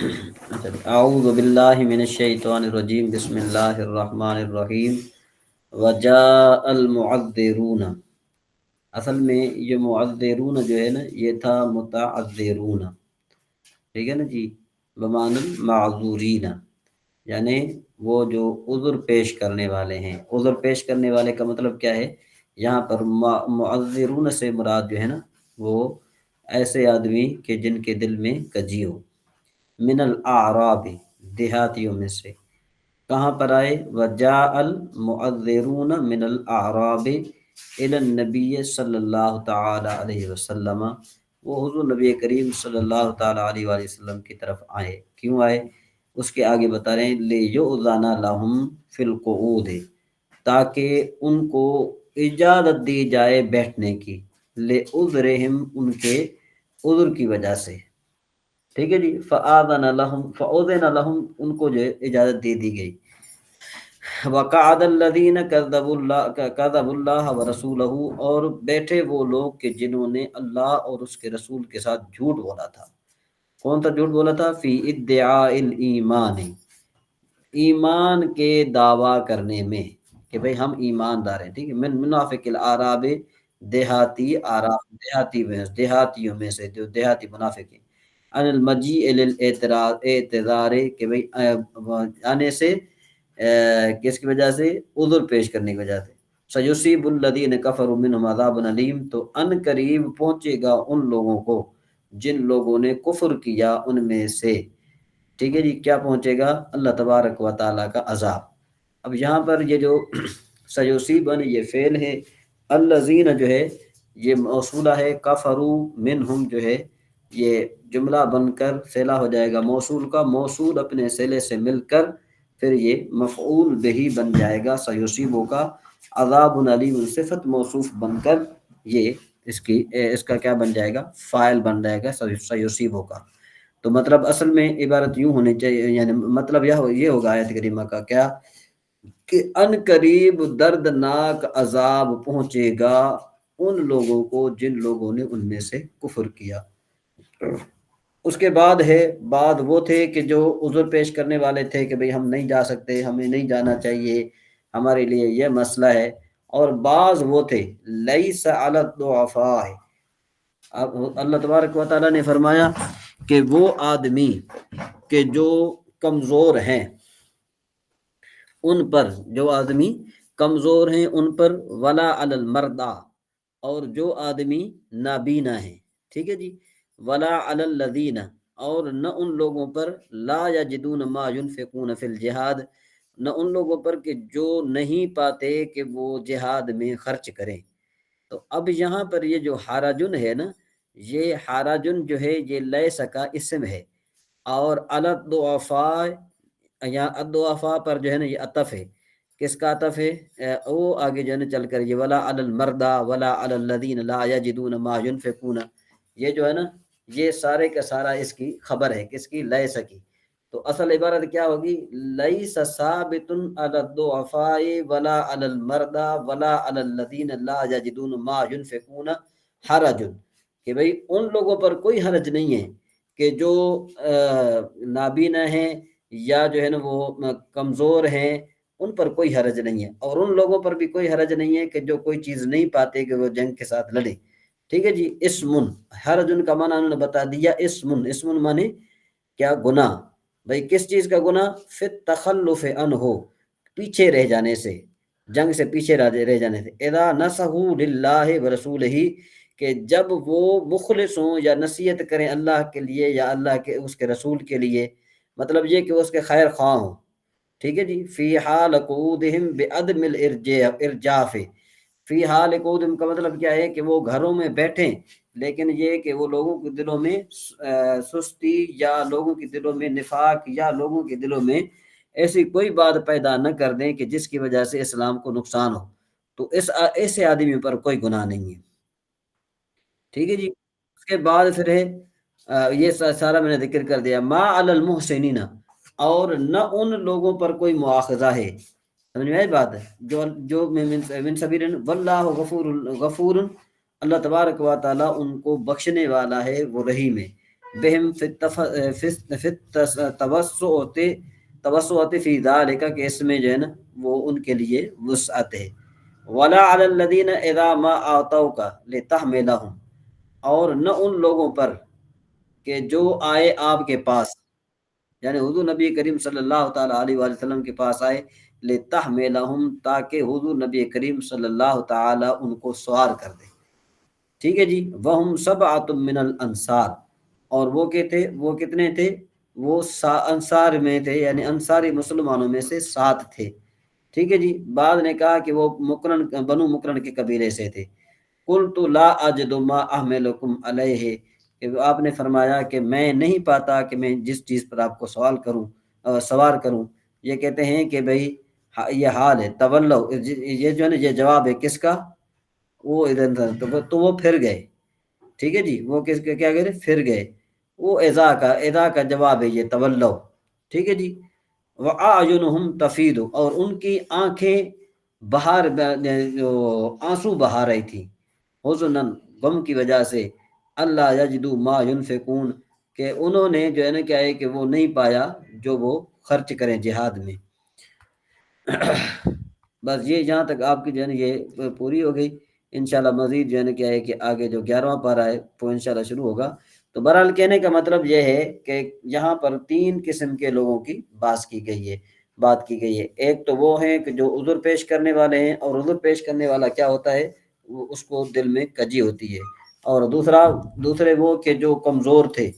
اعوذ باللہ من الشیطان الرجیم، بسم اللہ الرحمن الرحیم۔ وجاء المعذرون، اصل میں یہ معذرون جو ہے نا یہ تھا متعذرون، ٹھیک ہے نا جی، بمعنی المعذورین، یعنی وہ جو عذر پیش کرنے والے ہیں۔ عذر پیش کرنے والے کا مطلب کیا ہے؟ یہاں پر معذرون سے مراد جو ہے نا وہ ایسے آدمی کہ جن کے دل میں کجی ہو، من الاعراب، دیہاتیوں میں سے۔ کہاں پر آئے؟ وجاء المعذرون من الاعراب الی النبی صلی اللہ تعالی علیہ وسلم، وہ حضور نبی کریم صلی اللہ تعالی علیہ وآلہ وسلم کی طرف آئے۔ کیوں آئے؟ اس کے آگے بتا رہے ہیں لیؤذن لہم فی القعود، تاکہ ان کو اجازت دی جائے بیٹھنے کی، لعذرہم، ان کے عذر کی وجہ سے، ٹھیک ہے جی۔ فآذن لہم، ان کو جو اجازت دے دی گئی۔ وقعد الذین کذبوا اللہ ورسولہ، اور بیٹھے وہ لوگ کہ جنہوں نے اللہ اور اس کے رسول کے ساتھ جھوٹ بولا تھا۔ کون سا جھوٹ بولا تھا؟ فی ادعاء الایمان، ایمان کے دعویٰ کرنے میں کہ بھئی ہم ایماندار ہیں، ٹھیک ہے۔ من منافق الاعراب، دیہاتی اعراب، دیہاتیوں میں سے، جو دیہاتی منافق ہیں۔ عن المجیء اعتذار، کہ بھئی آنے سے کس کی وجہ سے؟ عذر پیش کرنے کی وجہ سے۔ سیصیب الذین کفروا منہم عذاب علیم، تو ان قریب پہنچے گا ان لوگوں کو جن لوگوں نے کفر کیا ان میں سے، ٹھیک ہے جی۔ کیا پہنچے گا؟ اللہ تبارک و تعالیٰ کا عذاب۔ اب یہاں پر یہ جو سیصیبن یہ فعل ہے، الذین جو ہے یہ موصولہ ہے، کفروا منہم جو ہے یہ جملہ بن کر صلہ ہو جائے گا موصول کا، موصول اپنے صلے سے مل کر پھر یہ مفعول بہی بن جائے گا سیصیبو کا، عذاب علیم صفت موصوف بن کر یہ اس کا کیا بن جائے گا؟ فاعل بن جائے گا سیصیبو کا۔ تو مطلب اصل میں عبارت یوں ہونی چاہیے، یعنی مطلب یہ ہوگا آیت کریمہ کا کیا، کہ ان قریب دردناک عذاب پہنچے گا ان لوگوں کو جن لوگوں نے ان میں سے کفر کیا۔ اس کے بعد ہے، بعد وہ تھے کہ جو عذر پیش کرنے والے تھے کہ بھئی ہم نہیں جا سکتے، ہمیں نہیں جانا چاہیے، ہمارے لیے یہ مسئلہ ہے۔ اور بعض وہ تھے لیس علی الضعفاء، اب اللہ تبارک و تعالیٰ نے فرمایا کہ وہ آدمی کہ جو کمزور ہیں ان پر، جو آدمی کمزور ہیں ان پر، ولا علی المرضى، اور جو آدمی نابینا ہیں، ٹھیک ہے جی، ولا علی الذین، اور نہ ان لوگوں پر، لا یجدون ما ينفقون فی الجہاد، نہ ان لوگوں پر کہ جو نہیں پاتے کہ وہ جہاد میں خرچ کریں۔ تو اب یہاں پر یہ جو حرجن ہے نا، یہ حرجن جو ہے یہ لیس کا اسم ہے، اور علی الضعفاء، یا الضعفاء پر جو ہے نا یہ عطف ہے۔ کس کا عطف ہے؟ وہ آگے جو ہے نا چل کر یہ ولا علی المرضى ولا علی الذین لا یجدون ما ينفقون، یہ جو ہے نا یہ سارے کا سارا اس کی خبر ہے، کس کی؟ لیس کی۔ تو اصل عبارت کیا ہوگی؟ لیس ثابت علی الضعفاء ولا علی المرضى ولا علی الذین لا یجدون ما ينفقون حرج، کہ بھئی ان لوگوں پر کوئی حرج نہیں ہے کہ جو نابینا ہیں یا جو ہے نا وہ کمزور ہیں، ان پر کوئی حرج نہیں ہے، اور ان لوگوں پر بھی کوئی حرج نہیں ہے کہ جو کوئی چیز نہیں پاتے کہ وہ جنگ کے ساتھ لڑے، ٹھیک ہے جی۔ اسمن، حرج ان کا معنی انہوں نے بتا دیا، اسمن معنی کیا؟ گناہ۔ بھئی کس چیز کا گناہ؟ فی التخلف عنہ، پیچھے رہ جانے سے، جنگ سے پیچھے رہ جانے سے۔ اذا نصحوا للہ ورسولہ، کہ جب وہ مخلص ہوں یا نصیحت کریں اللہ کے لیے یا اللہ کے اس کے رسول کے لیے، مطلب یہ کہ وہ اس کے خیر خواہ ہوں، ٹھیک ہے جی۔ فی حال قعودہم بعدم الارجاف، فی حال قعودہم کا مطلب کیا ہے کہ وہ گھروں میں بیٹھیں، لیکن یہ کہ وہ لوگوں کے دلوں میں سستی یا لوگوں کے دلوں میں نفاق یا لوگوں کے دلوں میں ایسی کوئی بات پیدا نہ کر دیں کہ جس کی وجہ سے اسلام کو نقصان ہو، تو ایسے آدمی پر کوئی گناہ نہیں ہے، ٹھیک ہے جی۔ اس کے بعد پھر ہے یہ سارا میں نے ذکر کر دیا، ما علی المحسنین، اور نہ ان لوگوں پر کوئی مواخذہ ہے، سمجھ میں آئی بات ہے، جو من سبیل واللہ غفور، اللہ تبارک و تعالیٰ ان کو بخشنے والا ہے، وہ رحیم ہے۔ بہم فی التوسعۃ فی ذالک، کہ اس میں جو ہے نا وہ ان کے لیے وسعت ہے. ولا علی الذین اذا ما اعطوک لتحملهم، اور نہ ان لوگوں پر کہ جو آئے آپ کے پاس، یعنی حضور نبی کریم صلی اللہ تعالیٰ علیہ وآلہ وسلم کے پاس آئے، لتحملہم، تاکہ حضور نبی کریم صلی اللہ تعالیٰ ان کو سوار کر دے. ٹھیک ہے جی. وہم سبعۃ من الانصار، اور وہ کہ تھے، وہ کتنے تھے؟ وہ انصار میں تھے، یعنی انصاری مسلمانوں میں سے 7 تھے. ٹھیک ہے جی. بعد نے کہا کہ وہ مقرن، بنو مقرن کے قبیلے سے تھے. قلت لا اجد ما احملکم علیہ، کہ آپ نے فرمایا کہ میں نہیں پاتا کہ میں جس چیز پر آپ کو سوار کروں. یہ کہتے ہیں کہ بھئی یہ حال ہے. تولو، یہ جو ہے نا یہ جواب ہے کس کا؟ وہ ادھر تو وہ پھر گئے. ٹھیک ہے جی. وہ کس کے کیا کرے؟ پھر گئے. وہ اذا کا جواب ہے یہ تولو. ٹھیک ہے جی. وَأَعْيُنُهُمْ تَفِيضُ، اور ان کی آنکھیں جو آنسو بہا رہی تھی، حزناً، غم کی وجہ سے، اللہ یجدوا ما ينفقون، کہ انہوں نے جو ہے نا کیا ہے کہ وہ نہیں پایا جو وہ خرچ کریں جہاد میں. بس یہ جہاں تک آپ کی جو ہے نا یہ پوری ہو گئی. انشاءاللہ مزید جو ہے نا کیا ہے کہ آگے جو 11واں پارہ ہے وہ انشاءاللہ شروع ہوگا. تو بہرحال کہنے کا مطلب یہ ہے کہ یہاں پر 3 قسم کے لوگوں کی بات کی گئی ہے. ایک تو وہ ہیں کہ جو عذر پیش کرنے والے ہیں، اور عذر پیش کرنے والا کیا ہوتا ہے؟ وہ اس کو دل میں کجی ہوتی ہے. اور دوسرے وہ کہ جو کمزور تھے،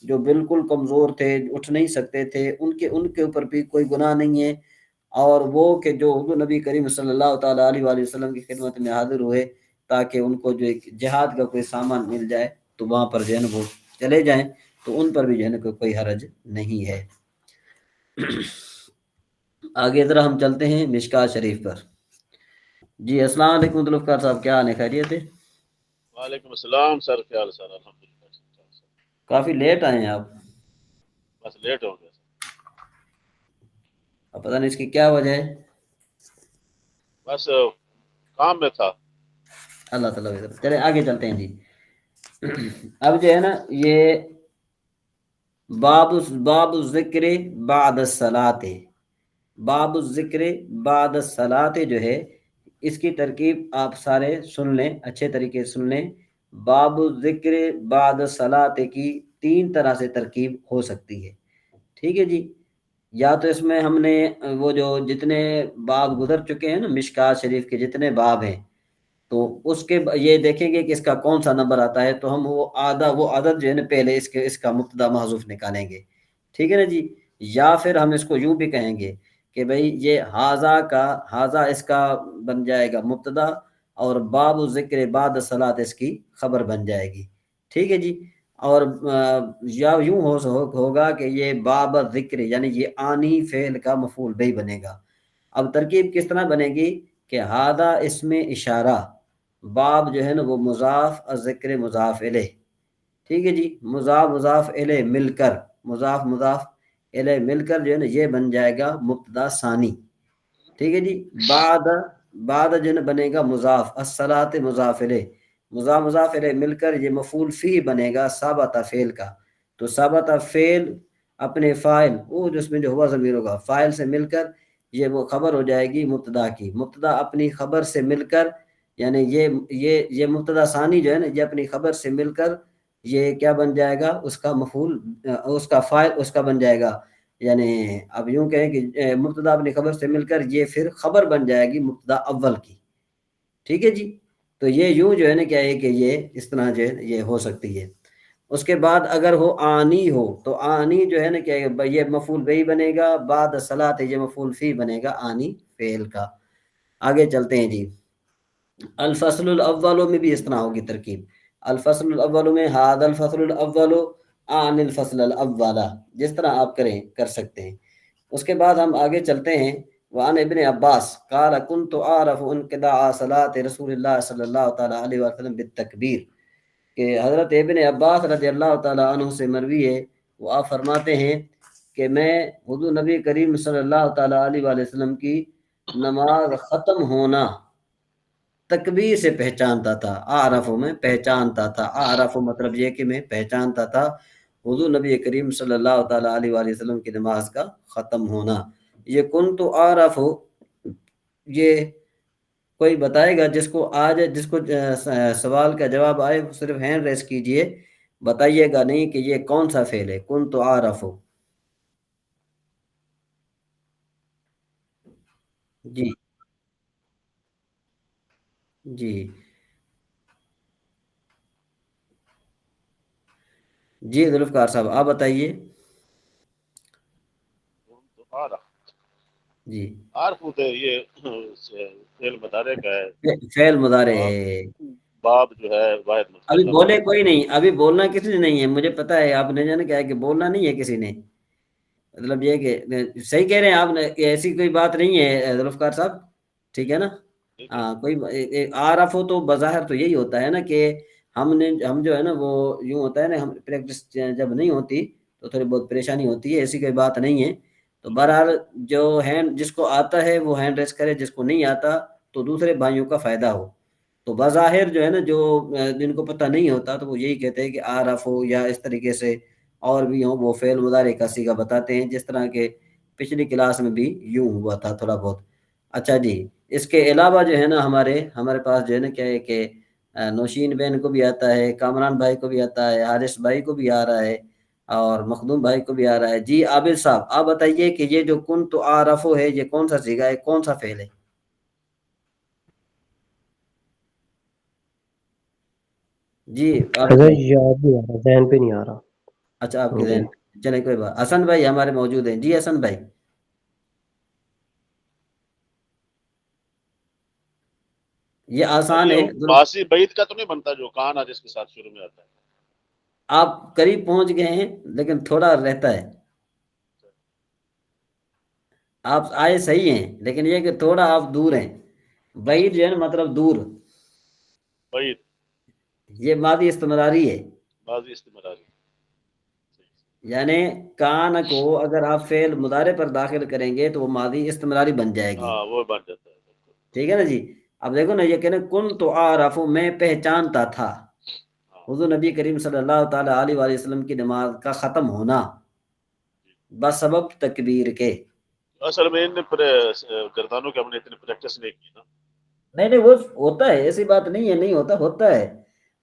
جو بالکل کمزور تھے، اٹھ نہیں سکتے تھے، ان کے اوپر بھی کوئی گناہ نہیں ہے. اور وہ کہ جو حضور نبی کریم صلی اللہ تعالیٰ علیہ وآلہ وسلم کی خدمت میں حاضر ہوئے تاکہ ان کو جو ایک جہاد کا کوئی سامان مل جائے تو وہاں پر جو ہے نا وہ چلے جائیں، تو ان پر بھی جو ہے نا کوئی حرج نہیں ہے. آگے ذرا ہم چلتے ہیں مشکات شریف پر. جی السلام علیکم ذوالفقار صاحب، کیا حال ہے؟ خیریت ہے؟ وعلیکم السلام سر، کیا حال سر؟ الحمدللہ. کافی لیٹ آئے ہیں آپ. بس لیٹ ہو گیا سر. اب پتہ نہیں اس کی کیا وجہ ہے. بس کام میں تھا. اللہ تعالیٰ. چلے آگے چلتے ہیں جی. اب جو ہے نا یہ باب الذکر بعد الصلاۃ، باب الذکر بعد الصلاۃ جو ہے، اس کی ترکیب آپ سارے سن لیں، اچھے طریقے سے سن لیں. باب الذکر بعد الصلاۃ کی 3 طرح سے ترکیب ہو سکتی ہے. ٹھیک ہے جی. یا تو اس میں ہم نے وہ جو جتنے باب گزر چکے ہیں نا مشکات شریف کے جتنے باب ہیں، تو اس کے یہ دیکھیں گے کہ اس کا کون سا نمبر آتا ہے، تو ہم وہ عدد جو ہے نا پہلے اس کا مبتدا محذوف نکالیں گے. ٹھیک ہے نا جی. یا پھر ہم اس کو یوں بھی کہیں گے کہ بھئی یہ حاذا اس کا بن جائے گا مبتدا، اور باب ذکر بعد صلاۃ اس کی خبر بن جائے گی. ٹھیک ہے جی. اور یا یوں ہوگا کہ یہ باب ذکر، یعنی یہ آنی فعل کا مفعول بھی بنے گا. اب ترکیب کس طرح بنے گی کہ ہادہ اس میں اشارہ، باب جو ہے نا وہ مضاف، الذکر مضاف الیہ. ٹھیک ہے جی. مضاف الیہ مل کر، مضاف الیہ مل کر جو ہے نا یہ بن جائے گا مبتدا ثانی. ٹھیک ہے جی. بعد جو ہے نا بنے گا مضاف، الصلاۃ مضاف الیہ، مضاف الیہ مل کر یہ مفعول فی بنے گا ثابتہ فعل کا. تو ثابتہ فعل اپنے فاعل، وہ جس میں جو ہوا ضمیر ہوگا، فاعل سے مل کر یہ وہ خبر ہو جائے گی مبتدا کی. مبتدا اپنی خبر سے مل کر، یعنی یہ مبتدا ثانی جو ہے نا یہ اپنی خبر سے مل کر یہ کیا بن جائے گا؟ اس کا مفعول، اس کا فاعل اس کا بن جائے گا. یعنی اب یوں کہیں کہ مبتدا اپنی خبر سے مل کر یہ پھر خبر بن جائے گی مبتدا اول کی. ٹھیک ہے جی. تو یہ یوں جو ہے نا کیا ہے کہ یہ اس طرح جو ہے یہ ہو سکتی ہے. اس کے بعد اگر ہو آنی ہو تو آنی جو ہے نا کیا ہے یہ مفعول بھی بنے گا، بعد صلاۃ یہ مفعول فی بنے گا آنی فعل کا. آگے چلتے ہیں جی. الفصل الاول میں بھی اس طرح ہوگی ترکیب. الفصل الاول میں هذا الفصل الاول عن الفصل الاول، جس طرح آپ کر سکتے ہیں. اس کے بعد ہم آگے چلتے ہیں. وعن ابن عباس قال كنت اعرف انقضاء صلاة رسول اللہ صلی اللہ تعالی علیہ وسلم بالتکبیر، کہ حضرت ابن عباس رضی اللہ تعالی عنہ سے مروی ہے، وہ آپ فرماتے ہیں کہ میں حضور نبی کریم صلی اللہ تعالی علیہ وآلہ وسلم کی نماز ختم ہونا تکبیر سے پہچانتا تھا. اعرف میں پہچانتا تھا، اعرف مطلب یہ کہ میں پہچانتا تھا. حضور نبی کریم صلی اللہ تعالیٰ علیہ وآلہ وسلم کی نماز کا ختم ہونا. یہ کن تو عارف ہو، یہ کوئی بتائے گا جس کو آج جس کو سوال کا جواب آئے صرف ہینڈ ریس کیجئے، بتائیے گا نہیں کہ یہ کون سا فعل ہے. کن تو عارف ہو. جی جی جی ذوالفقار صاحب آپ بتائیے. عارف جی عارف ہوتے یہ فعل مضارع کا ہے. فعل مضارع باب ہے. باب جو ہے واحد ابھی متکلم بولے ہے. کوئی نہیں، ابھی بولنا کسی نے نہیں ہے، مجھے پتا ہے. آپ نے جانا کیا ہے کہ بولنا نہیں ہے کسی نے، مطلب یہ کہ صحیح کہہ رہے ہیں آپ نے، ایسی کوئی بات نہیں ہے ذوالفقار صاحب، ٹھیک ہے نا. ٹھیک ہے. ہاں کوئی عارف ہو تو بظاہر تو یہی ہوتا ہے نا کہ ہم جو ہے نا وہ یوں ہوتا ہے نا، ہم پریکٹس جب نہیں ہوتی تو تھوڑی بہت پریشانی ہوتی ہے، ایسی کوئی بات نہیں ہے. تو بہرحال جو ہینڈ جس کو آتا ہے وہ ہینڈ ریس کرے، جس کو نہیں آتا تو دوسرے بھائیوں کا فائدہ ہو. تو بظاہر جو ہے نا جو جن کو پتہ نہیں ہوتا تو وہ یہی کہتے ہیں کہ عارف ہو، یا اس طریقے سے اور بھی ہوں وہ فعل مضارع کا صیغہ بتاتے ہیں، جس طرح کے پچھلی کلاس میں بھی یوں ہوا تھا تھوڑا بہت. اچھا جی، اس کے علاوہ جو ہے نا ہمارے پاس جو ہے نا کیا ہے کہ نوشین بہن کو بھی آتا ہے، کامران بھائی کو بھی آتا ہے، حارث بھائی کو بھی آ رہا ہے، اور مخدوم بھائی کو بھی آ رہا ہے. جی عابد صاحب آپ بتائیے کہ یہ جو کن تو عارفو ہے یہ کون سا صیغہ ہے، کون سا فعل ہے؟ جی عابد حضرت بھائی. یاد نہیں آ رہا، ذہن پہ نہیں آ رہا. اچھا آپ کے جی ذہن، چلے کوئی بات. حسن بھائی ہمارے موجود ہیں. جی حسن بھائی یہ سر آسان یہ ہے. باسی بعید کا تو نہیں بنتا جو کان جس کے ساتھ شروع میں آتا ہے؟ آپ قریب پہنچ گئے ہیں لیکن تھوڑا رہتا ہے. آپ آئے صحیح ہیں لیکن یہ کہ تھوڑا آپ دور ہیں. بعید جو ہے نا مطلب دور. بعید یہ ماضی استمراری ہے، ماضی استمراری. یعنی کان کو اگر آپ فعل مضارع پر داخل کریں گے تو وہ ماضی استمراری بن جائے گی. ہاں وہ بن جاتا ہے. ٹھیک ہے نا جی. اب دیکھو نا یہ کہنا کن تو عارف، میں پہچانتا تھا. ہاں حضور نبی کریم صلی اللہ تعالی علیہ وآلہ وسلم کی نماز کا ختم ہونا بسبب تکبیر کے. اصل میں ان گردانوں کے ہم نے اتنی پریکٹس نہیں کی نا. نہیں وہ ہوتا ہے، ایسی بات نہیں ہے نہیں ہوتا، ہوتا ہے.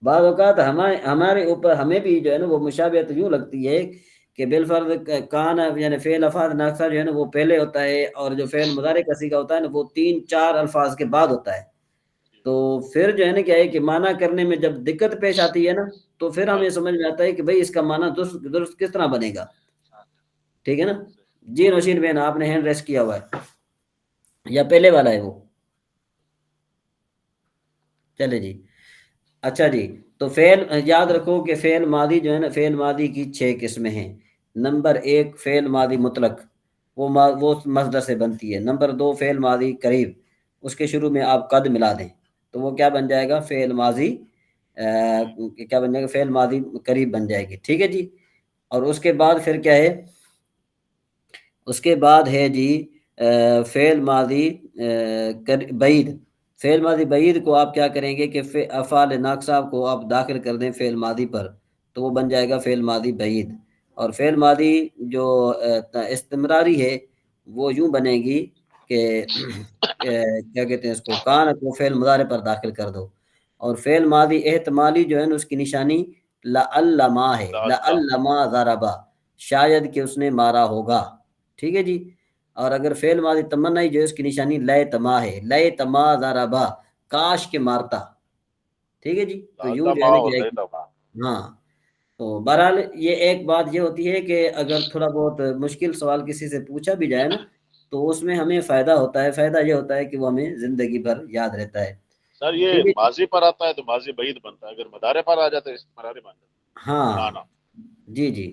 بعض اوقات ہمارے اوپر ہمیں بھی جو ہے نا وہ مشابہت یوں لگتی ہے کہ بالفرض کان یعنی فعل افعال ناقصہ جو ہے نا وہ پہلے ہوتا ہے، اور جو فعل مضارع کا صیغہ ہوتا ہے نا وہ 3-4 الفاظ کے بعد ہوتا ہے. تو پھر جو ہے نا کیا ہے کہ معنی کرنے میں جب دقت پیش آتی ہے نا تو پھر ہاں ہمیں سمجھ میں آتا ہے کہ بھئی اس کا معنی درست کس طرح بنے گا. ٹھیک ہے نا. جی نوشین بہن آپ نے ہینڈ ریس کیا ہوا ہے یا پہلے والا ہے وہ؟ چلے جی. اچھا جی، تو فعل یاد رکھو کہ فعل ماضی جو ہے نا فعل ماضی کی 6 قسمیں ہیں. نمبر 1 فعل ماضی مطلق، وہ مصدر سے بنتی ہے. نمبر 2 فعل ماضی قریب، اس کے شروع میں آپ قد ملا دیں تو وہ کیا بن جائے گا، فعل ماضی کیا بن جائے گا، فعل ماضی قریب بن جائے گی. ٹھیک ہے جی. اور اس کے بعد پھر کیا ہے، اس کے بعد ہے جی فعل ماضی بعید. فعل ماضی بعید کو آپ کیا کریں گے کہ افعال ناقصہ کو آپ داخل کر دیں فعل ماضی پر تو وہ بن جائے گا فعل ماضی بعید. اور فعل ماضی جو استمراری ہے وہ یوں بنے گی کہ کیا کہتے ہیں اس کو، کان کو فعل مضارع پر داخل کر دو. اور فعل ماضی احتمالی جو ہے نا اس کی نشانی لعلما ہے، اللہ. لعلما ضربا، شاید کہ اس نے مارا ہوگا. ٹھیک ہے جی. اور اگر فعل ماضی تمنائی جو ہے اس کی نشانی لیتما ہے، لیتما ضربا، کاش کے مارتا. ٹھیک ہے جی. تو یوں جو ہے اللہ نا اور کیا ہے نہیں کہ تھا. ہاں. تو بہرحال یہ ایک بات یہ ہوتی ہے کہ اگر تھوڑا بہت مشکل سوال کسی سے پوچھا بھی جائے نا تو اس میں ہمیں فائدہ ہوتا ہے. فائدہ یہ ہوتا ہے کہ وہ ہمیں زندگی بھر یاد رہتا ہے. سر یہ ٹھیک ہے جی. ماضی پر آتا ہے تو ماضی بعید بنتا ہے، اگر مضارع پر آ جاتا ہے استمراری بن جاتا ہاں ہے. کانا. جی جی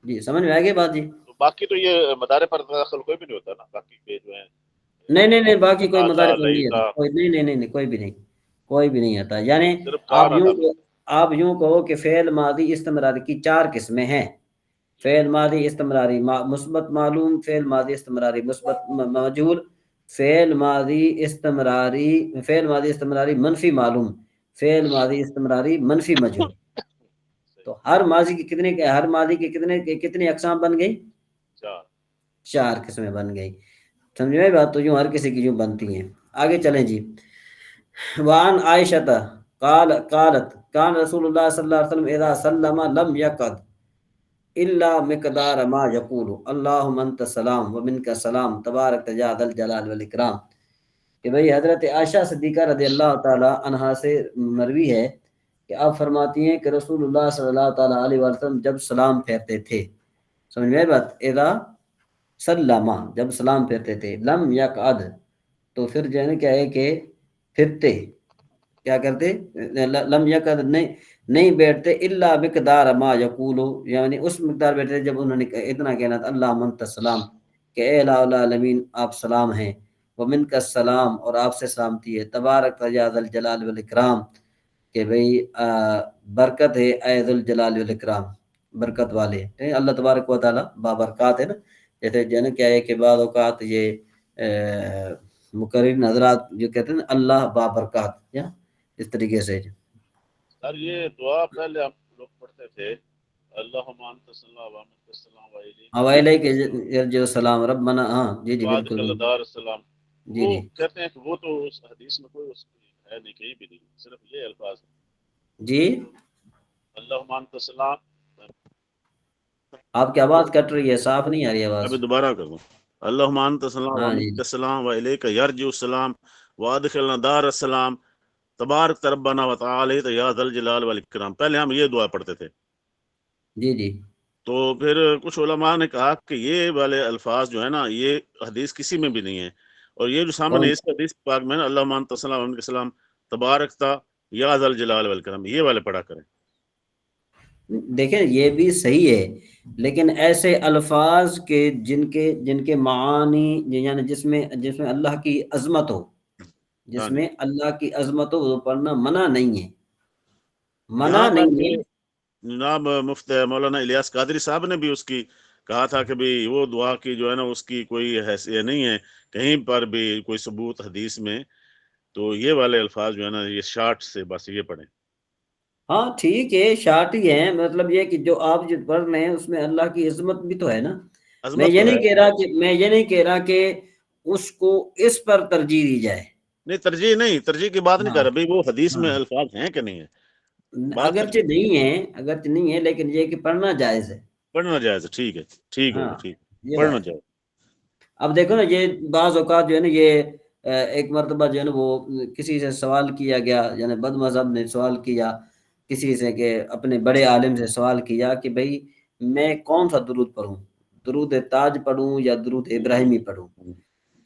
جی سمجھ میں آ گئی بات جی. تو باقی تو یہ مضارع پر داخل کوئی بھی نہیں ہوتا نا، باقی کے جو ہیں نہیں باقی کوئی انا تھا مدارک لئی نہیں آتا، تھا، کوئی نہیں کوئی بھی نہیں، کوئی بھی نہیں آتا. یعنی صرف آپ کانا یوں داخل. آپ یوں کہو کہ فعل ماضی استمراری کی 4 قسمیں ہیں. فعل ماضی استمراری مثبت معلوم، فعل ماضی استمراری مثبت مجہول، فعل ماضی استمراری منفی معلوم، فعل ماضی استمراری منفی مجہول. تو ہر ماضی کے کتنے اقسام بن گئی؟ 4. 4 قسمیں بن گئی. سمجھ میں بات؟ تو یوں ہر کسی کی یوں بنتی ہیں. آگے چلیں جی. وعن عائشہ قالت کان رسول اللہ صلی اللہ علیہ وسلم اذا سلم لم یقد الا مقدار ما یقول اللہم انت السلام ومنک السلام تبارک یا ذا الجلال والاکرام. کہ بھئی حضرت عائشہ صدیقہ رضی اللہ تعالی عنہا سے مروی ہے کہ آپ فرماتی ہیں کہ رسول اللہ صلی اللہ تعالی علیہ وسلم جب سلام پھیرتے تھے، سمجھ میں بات، اذا سلم جب سلام پھیرتے تھے، لم یقعد تو پھر جو ہے نا کیا ہے کہ پھرتے، کیا کرتے؟ لم یقعد نہیں بیٹھتے، الا مقدار ما یقولو یعنی اس مقدار بیٹھتے جب انہوں نے اتنا کہنا تھا اللہم انت السلام کہ اے الہ العالمین آپ سلام ہیں، ومنک السلام اور آپ سے سلامتی ہے، تبارک یا ذا الجلال والاکرام کہ بھئی برکت ہے اے ذو الجلال والاکرام، برکت والے اللہ تبارک و تعالی بابرکات ہے نا. جیسے جو ہے نا کیا ہے کہ بعض اوقات یہ مقررین حضرات جو کہتے ہیں نا اللہ بابرکات، یا اس طریقے سے. سر یہ دعا پہلے ہم لوگ پڑھتے تھے اللہم انت السلام ومنک السلام اوائلے کے یرجو السلام ربنا، ہاں جی جی وعدک بالکل بالکل. الدار السلام. جی وہ جی کہتے ہیں کہ وہ تو اس حدیث میں کوئی اس کی ہے نہیں، کہیں بھی نہیں، صرف یہ الفاظ ہیں جی. اللہم انت السلام. آپ کی آواز کٹ رہی ہے، صاف نہیں آ رہی آواز. ابھی دوبارہ کر دوں. اللہم انت السلام ہاں جی ومنک السلام والیک یرجع السلام وادخلنا دار السلام تبارک ربنا وتعالی یا ذا الجلال والاکرام. پہلے ہم یہ دعا پڑھتے تھے. جی جی. تو پھر کچھ علماء نے کہا کہ یہ والے الفاظ جو ہے نا یہ حدیث کسی میں بھی نہیں ہے، اور یہ جو سامنے اس حدیث پاک میں نا اللہم انت السلام ومنک السلام تبارک تا یا ذا الجلال والاکرام، یہ والے پڑھا کریں. دیکھیں یہ بھی صحیح ہے، لیکن ایسے الفاظ کے جن کے معانی یعنی جس میں اللہ کی عظمت ہو، جس میں اللہ کی عظمت ہو وہ پڑھنا منع نہیں ہے، منع یہاں نہیں تک ہے. جناب مفتی مولانا الیاس قادری صاحب نے بھی اس کی کہا تھا کہ بھی وہ دعا کی جو ہے نا اس کی کوئی حیثیت نہیں ہے کہیں پر بھی کوئی ثبوت حدیث میں، تو یہ والے الفاظ جو ہے نا یہ شارٹ سے بس یہ پڑھیں. ہاں ٹھیک ہے، شارٹ ہی ہے، مطلب یہ کہ جو آپ جو پڑھ رہے ہیں اس میں اللہ کی عظمت بھی تو ہے نا. میں عظمت یہ تو ہے، نہیں کہہ رہا کہ اس کو اس پر ترجیح دی جائے. نہیں ترجیح کی بات نہیں کر ہاں رہا بھائی، وہ حدیث ہاں، میں الفاظ ہیں کہ نہیں ہے، بات اگرچہ نہیں ہے لیکن یہ کہ پڑھنا جائز ہے. پڑھنا جائز ہے. ٹھیک ہے، ٹھیک ہاں ہوگا، ٹھیک یہ پڑھنا بات ہے. جائز. اب دیکھو نا یہ بعض اوقات جو ہے نا یہ ایک مرتبہ جو ہے نا وہ کسی سے سوال کیا گیا، یعنی بد مذہب نے سوال کیا کسی سے کہ اپنے بڑے عالم سے سوال کیا کہ بھئی میں کون سا درود پڑھوں، درود تاج پڑھوں یا درود ابراہیمی پڑھوں.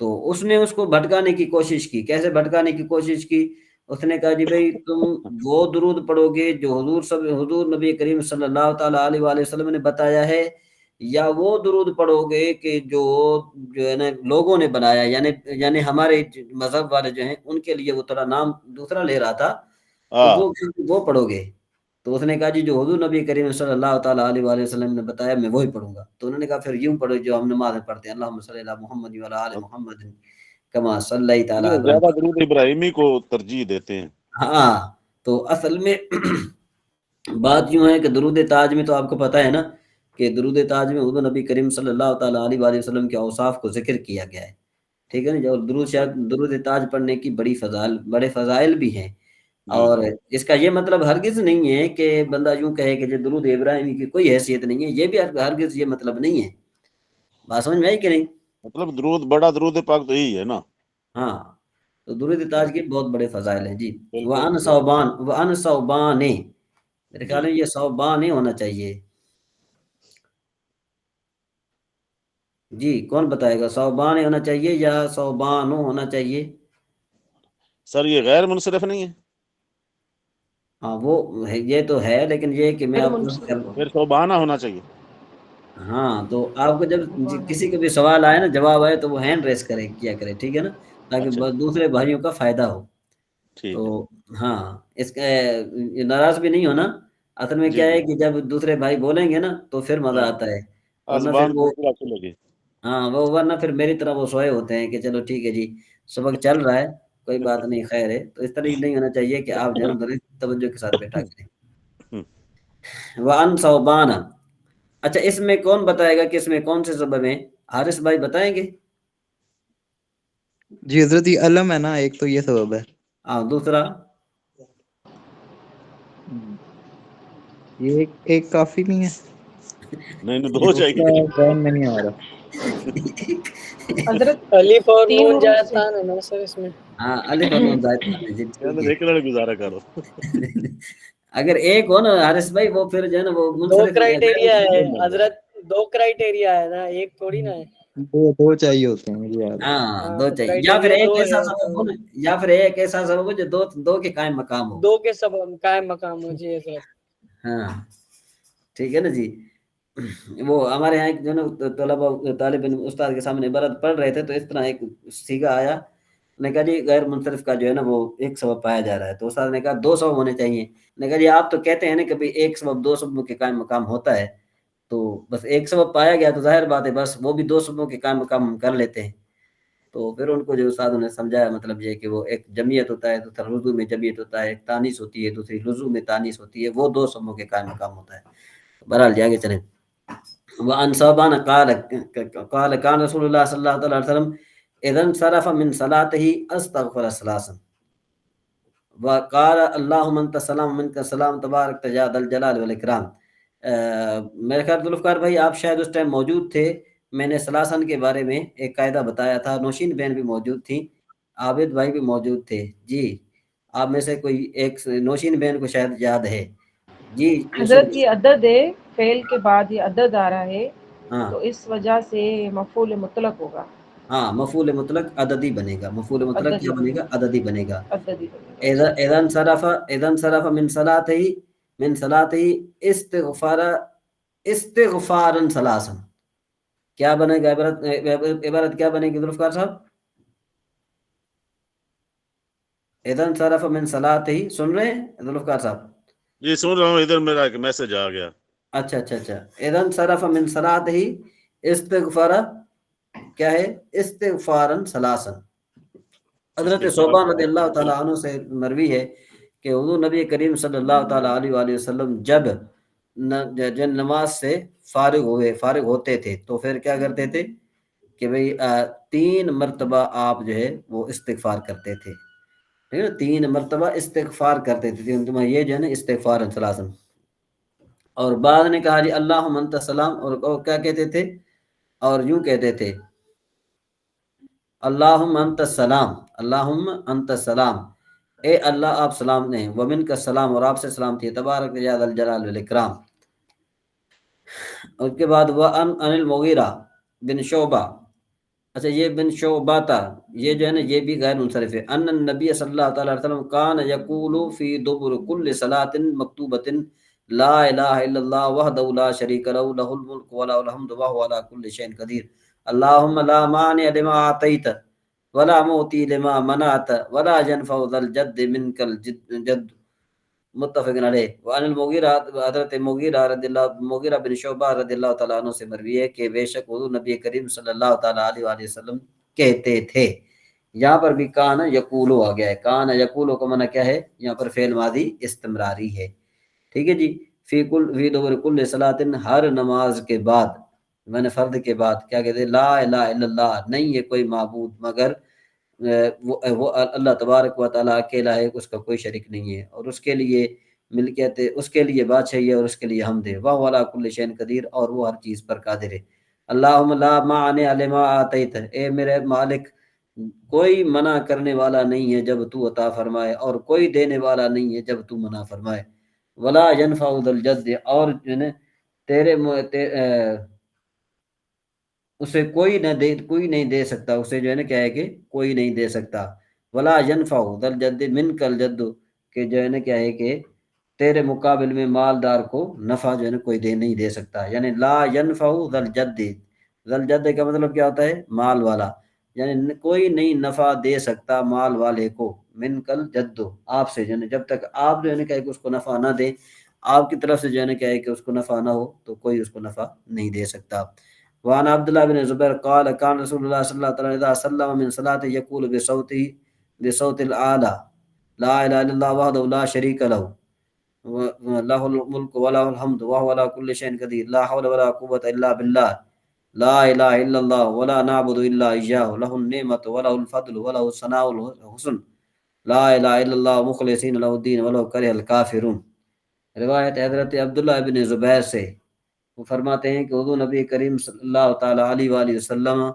تو اس نے اس کو بھٹکانے کی کوشش کی. کیسے بھٹکانے کی کوشش کی؟ اس نے کہا جی بھئی تم وہ درود پڑھو گے جو حضور نبی کریم صلی اللہ تعالی علیہ وآلہ وسلم نے بتایا ہے، یا وہ درود پڑھو گے کہ جو ہے نا لوگوں نے بنایا، یعنی ہمارے مذہب والے جو ہیں ان کے لیے وہ تھوڑا نام دوسرا لے رہا تھا، تو وہ پڑھو گے. تو اس نے کہا جی جو حضور نبی کریم صلی اللہ تعالی علیہ وآلہ وسلم نے بتایا میں وہی پڑھوں گا. تو انہوں نے کہا پھر یوں پڑھو جو ہم نماز میں پڑھتے ہیں، اللہم صلی علی محمد وعلی آل محمد کما صلیت علی یہ ابراہیم. زیادہ درود ابراہیمی کو ترجیح دیتے ہیں. ہاں تو اصل میں بات یوں ہے کہ درود تاج میں تو آپ کو پتہ ہے نا کہ درود تاج میں حضور نبی کریم صلی اللہ تعالی علیہ وآلہ وسلم کے اوصاف کو ذکر کیا گیا ہے. ٹھیک ہے نا. جو درود تاج پڑھنے کی بڑے فضائل بھی ہیں. اور اس کا یہ مطلب ہرگز نہیں ہے کہ بندہ یوں کہے کہ درود ابراہیمی کی کوئی حیثیت نہیں ہے، یہ بھی ہرگز یہ مطلب نہیں ہے. بات سمجھ میں آئی کہ نہیں؟ مطلب بڑا درود پاک تو یہی ہے نا. ہاں تو درود تاج کے بہت بڑے فضائل ہیں. جی بالکل وَأَنْ صَوْبَانِ میرے خیال میں یہ صوبان ہونا چاہیے. جی کون بتائے گا؟ صوبان ہونا چاہیے یا صوبانو ہونا چاہیے؟ سر یہ غیر منصرف نہیں ہے؟ ہاں وہ یہ تو ہے، لیکن یہ کہ میں آپ کو پھر صوبانہ ہونا چاہیے. ہاں تو آپ کو جب کسی کا بھی سوال آئے نا، جواب آئے، تو وہ ہینڈ ریس کیا کرے، ٹھیک ہے نا، اچھا تاکہ دوسرے بھائیوں کا فائدہ ہو. تو ٹھیک ہے. ہاں اس کا ناراض بھی نہیں ہونا. اصل میں جی کیا جی ہے کہ جب دوسرے بھائی بولیں گے نا تو پھر مزہ آتا ہے، ورنہ پھر زبان وہ بالکل اچھی لگی. ورنہ پھر میری طرح وہ سوئے ہوتے ہیں کہ چلو ٹھیک ہے جی سبق چل رہا ہے کوئی بات نہیں خیر ہے. تو اس طرح نہیں ہونا چاہیے کہ آپ جو ہے نا توجہ کے ساتھ بیٹھا کریں. وَأَنْ ثَوْبَانَ. اچھا اس میں کون بتائے گا کہ اس میں کون سے سبب ہیں؟ حارث بھائی بتائیں گے؟ جی حضرت یہ علم ہے نا، ایک تو یہ سبب ہے، ہاں دوسرا یہ ایک کافی نہیں ہے، نہیں دو دوسرا چاہیے. ذہن میں نہیں آ رہا. حضرت الف اور نون جاتا ہے نا سر اس میں. ہاں الف اور نون زائد ہے جی ٹھیک ہے. ایک لڑ گزارا کرو. اگر ایک ہو نا حارث بھائی وہ پھر جو ہے نا وہ دو منصرف کرائٹیریا ہے حضرت، دو کرائٹیریا ہے نا، ایک تھوڑی نا ہے. دو چاہیے ہوتے ہیں مجھے یاد ہے. ہاں دو تو چاہیے، یا پھر کرائٹیریا ایک دو ایسا ہے سبب ہو تو نا، یا پھر ایک ایسا سبب ہو جو دو کے قائم مقام ہو. دو کے سب قائم مقام ہو جی حضرت. ہاں ٹھیک ہے نا جی. وہ ہمارے یہاں ایک جو ہے نا طلبہ طالب علم استاد کے سامنے عبارت پڑھ رہے تھے تو اس طرح ایک سیگا آیا، نے کہا جی غیر منصرف کا جو ہے نا وہ ایک سبب پایا جا رہا ہے، تو استاد نے کہا دو سبب ہونے چاہیے. نے کہا جی آپ تو کہتے ہیں نا کہ ایک سبب دو سببوں کے قائم مقام ہوتا ہے، تو بس ایک سبب پایا گیا تو ظاہر بات ہے بس وہ بھی دو سببوں کے قائم مقام ہم کر لیتے ہیں. تو پھر ان کو جو استادوں نے سمجھایا مطلب یہ کہ وہ ایک جمعیت ہوتا ہے، دوسرا رضو میں جمعیت ہوتا ہے، ایک تانیث ہوتی ہے، دوسری رضو میں تانیث ہوتی ہے، وہ دو سببوں کے قائم مقام ہوتا ہے. بہرحال جی آگے چلیں. وَأَنْ ثَوْبَانَ قَالَ كَانَ رسول اللہ صلی اللہ علیہ وسلم اذا انصرف من صلاته استغفر ثلاثا وقال اللهم انت السلام منك السلام تبارک یا ذا الجلال والاکرام. میرے خیال ذوالفقار بھائی آپ شاید اس ٹائم موجود تھے، میں نے سلاسن کے بارے میں ایک قاعدہ بتایا تھا، نوشین بہن بھی موجود تھی، عابد بھائی بھی موجود تھے. جی آپ میں سے کوئی ایک نوشین بہن کو شاید یاد ہے جی. حضرت یہ عدد ہے، فعل کے بعد یہ عدد آ رہا ہے ہاں تو اس وجہ سے مفعول مطلق ہوگا. ہاں مفعول مطلق عددی بنے گا، مفعول مطلق عددی کیا بنے گا؟ عددی بنے گا. عددی بنے گا. اذا انصرف من صلاته استغفارا ثلاثا. کیا بنے گا عبارت کیا بنے گی ذوالفقار صاحب؟ اذا انصرف من صلاته، سن رہے ہیں ذوالفقار صاحب؟ جی سن رہا ہوں، ادھر میرا ایک میسج آ گیا. اچھا اچھا اچھا. اذا انصرف من صلاته استغفار، کیا ہے؟ استغفارا ثلاثا. حضرت صوبان رضی اللہ تعالیٰ عنہ سے مروی ہے کہ حضور نبی کریم صلی اللہ تعالیٰ علیہ وآلہ وسلم جب نماز سے فارغ ہوتے تھے تو پھر کیا کرتے تھے کہ بھئی 3 مرتبہ آپ جو ہے وہ استغفار کرتے تھے. ٹھیک ہے، 3 مرتبہ استغفار کرتے تھے. یہ جو ہے نا استغفار ثلاثا. اور بعد نے کہا جی اللہم انت السلام، اور کیا کہتے تھے؟ اور یوں کہتے تھے اللہم انت السلام، اللہم انت السلام، اے اللہ آپ سلام نے، ومن کا سلام، اور آپ سے سلام تھی، تبارک یا ذا الجلال والاکرام. اس کے بعد وَأَنْ الْمُغِیرہ بن شعبہ، اچھا یہ بن شعبہ تھا، یہ جو ہے نا یہ بھی غیر منصرف ہے. ان النبی صلی اللہ تعالی علیہ وسلم کان یقول فی دبر کل صلاۃ مکتوبۃ لا الہ الا اللہ وحدہ لا شریک لہ لہ الملک وله الحمد وهو على كل شيء قدیر. اللهم لا مانع لما اعطیت ولا معطی لما منعت ولا ينفع ذا الجد منك الجد. متفق علیہ. وعن المغیرہ، حضرت مغیرہ بن شعبہ رضی اللہ تعالیٰ عنہ سے مروی ہے کہ بے شک حضور نبی کریم صلی اللہ تعالیٰ علیہ وآلہ وسلم کہتے تھے. یہاں پر بھی کان یقولو آ گیا ہے، کان یقولو کا معنی کیا ہے؟ یہاں پر فعل ماضی استمراری ہے. ٹھیک ہے جی. فی دبر کل صلاۃ، ہر نماز کے بعد، میں نے فرض کے بعد کیا کہتے ہیں؟ لا الہ الا اللہ، نہیں ہے کوئی معبود مگر وہ اللہ تبارک و تعالیٰ اکیلا ہے، اس کا کوئی شریک نہیں ہے، اور اس کے لیے ملکیت ہے، اس کے لیے بادشاہی ہے، اور اس کے لیے حمد ہے. وہ علی کل شیء قدیر، اور وہ ہر چیز پر قادر ہے. اللہم لا مانع لما آتیت، اے میرے مالک کوئی منع کرنے والا نہیں ہے جب تو عطا فرمائے، اور کوئی دینے والا نہیں ہے جب تو منع فرمائے. ولا ينفع ذا الجد، اور جو ہے تیرے اسے کوئی نہیں دے سکتا، اسے جو ہے نا کیا ہے کہ کوئی نہیں دے سکتا. ولا ينفع ذا الجد منک الجد، کہ جو ہے نا کیا ہے کہ تیرے مقابل میں مالدار کو نفع جو ہے نا کوئی نہیں دے سکتا. یعنی لا ينفع ذا الجد، ذا الجد کا مطلب کیا ہوتا ہے؟ مال والا. یعنی کوئی نہیں نفع دے سکتا مال والے کو، من کل جد، آپ سے جو ہے جب تک آپ جو ہے نا کیا ہے کہ اس کو نفع نہ دے، آپ کی طرف سے جو ہے نا کیا ہے کہ اس کو نفع نہ ہو تو کوئی اس کو نفع نہیں دے سکتا. وعن عبداللہ بن زبیر قال کان رسول اللہ صلی اللہ علیہ وسلم سلم من صلاته يقول بصوت العالی لا الہ الا اللہ وحدہ لا شریک لہ. لہ الملک ولہ الحمد وهو على كل شيء قدیر لا حول ولا قوة الا بالله لا الہ الا اللہ ولا نعبد الا اياه له النعمت وله الفضل وله الثناء الحسن لا الہ الا اللہ مخلصین له الدین ولو کرہ الکافرون۔ روایت حضرت عبداللہ ابن زبیر سے، وہ فرماتے ہیں کہ حضور نبی کریم صلی اللہ تعالی علیہ وآلہ وسلم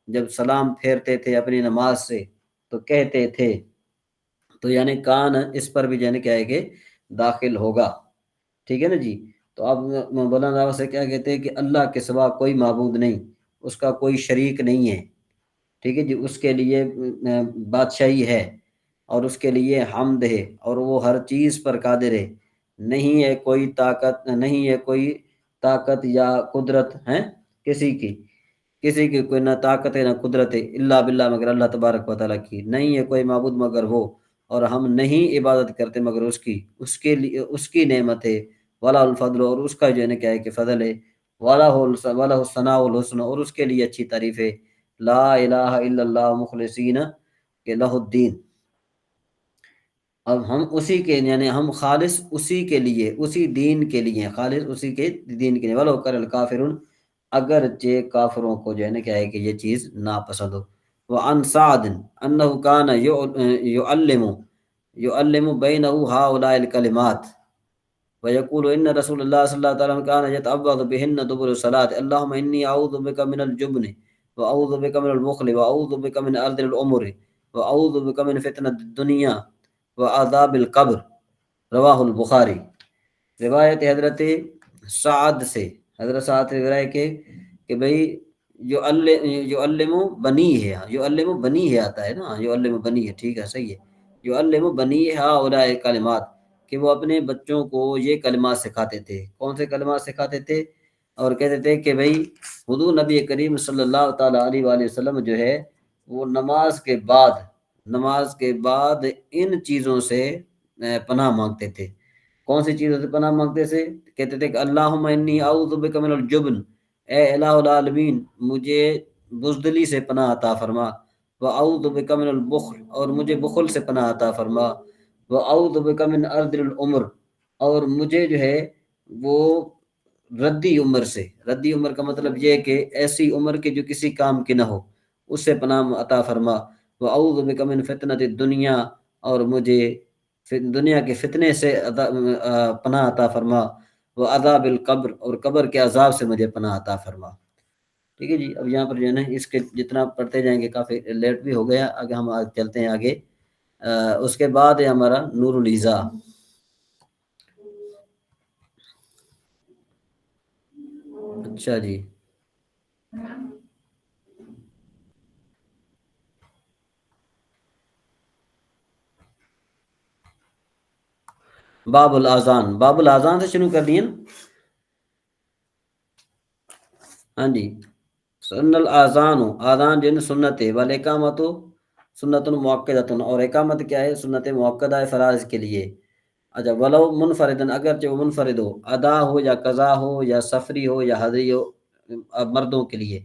جب سلام پھیرتے تھے اپنی نماز سے تو کہتے تھے، تو یعنی کان اس پر بھی یعنی کیا ہے کہ داخل ہوگا، ٹھیک ہے نا جی۔ تو اب مولانا راوت سے کیا کہتے ہیں کہ اللہ کے سوا کوئی معبود نہیں، اس کا کوئی شریک نہیں ہے، ٹھیک ہے جی، اس کے لیے بادشاہی ہے اور اس کے لیے حمد ہے اور وہ ہر چیز پر قادر ہے، نہیں ہے کوئی طاقت، نہیں ہے کوئی طاقت یا قدرت ہے کسی کی کوئی نہ طاقت ہے نہ قدرت ہے الا باللہ مگر اللہ تبارک و تعالیٰ کی، نہیں ہے کوئی معبود مگر وہ، اور ہم نہیں عبادت کرتے مگر اس کے لیے اس کی نعمت ہے، ولا الفضل اور اس کا جو ہے نا کیا ہے کہ فضل ہے، ولا الثناء الحسن اور اس کے لیے اچھی تعریف ہے، لا الہ الا اللہ مخلصین کہ لہ الدین۔ اب ہم اسی کے یعنی ہم خالص اسی کے لیے، اسی دین کے لیے، خالص اسی کے دین کے لیے، ولو کر الکافرون اگرچہ کافروں کو جو ہے نا کیا ہے کہ یہ چیز ناپسند ہو۔ وعن سعد انہ کان يعلم بینہ ہؤلاء الکلمات ویقول ان رسول اللہ صلی اللہ علیہ وسلم کان یتعوذ بہن دبر الصلاۃ اللہم انی اعوذ بک من الجبن واعوذ بک من البخل واعوذ بک من ارذل العمر واعوذ بک من فتنۃ الدنیا وعذاب القبر، رواہ البخاری۔ روایت حضرت سعد سے، حضرت سعد سے روایت کہ بھئی یعلم بنی ہے، یعلم بنی ہے آتا ہے نا، یعلم بنی ہے، ٹھیک ہے صحیح ہے، یعلم بنی ہؤلاء الکلمات کہ وہ اپنے بچوں کو یہ کلمات سکھاتے تھے۔ کون سے کلمات سکھاتے تھے؟ اور کہتے تھے کہ بھئی حضور نبی کریم صلی اللہ تعالیٰ علیہ وآلہ وسلم جو ہے وہ نماز کے بعد ان چیزوں سے پناہ مانگتے تھے۔ کون سی چیزوں سے پناہ مانگتے تھے؟ کہتے تھے کہ اللہم انی اعوذ بک من الجبن، اے الہ العالمین مجھے بزدلی سے پناہ عطا فرما، واعوذ بک من البخل اور مجھے بخل سے پناہ عطا فرما، واعوذ بک من ارذل العمر اور مجھے جو ہے وہ ردی عمر سے، ردی عمر کا مطلب یہ کہ ایسی عمر کے جو کسی کام کی نہ ہو، اس سے پناہ عطا فرما، واعوذ بک من فتنۃ الدنیا اور مجھے دنیا کے فتنے سے پناہ عطا فرما، وعذاب القبر اور قبر کے عذاب سے مجھے پناہ عطا فرما۔ ٹھیک ہے جی، اب یہاں پر جو ہے نا اس کے جتنا پڑھتے جائیں گے کافی لیٹ بھی ہو گیا، آگے ہم چلتے ہیں آگے۔ اس کے بعد ہے ہمارا نور الایضاح۔ اچھا جی، باب الاذان، باب الاذان سے شروع کر دیا نا؟ ہاں جی، سن الاذان، آذان جو ہے سنت ہے، والاقامت سنت مؤکدۃ اور اقامت کیا ہے؟ سنت مؤکدہ ہے فرائض کے لیے۔ اچھا، ولو منفردن اگرچہ وہ منفرد ہو، ادا ہو یا قضا ہو یا سفری ہو یا حضری ہو، مردوں کے لیے،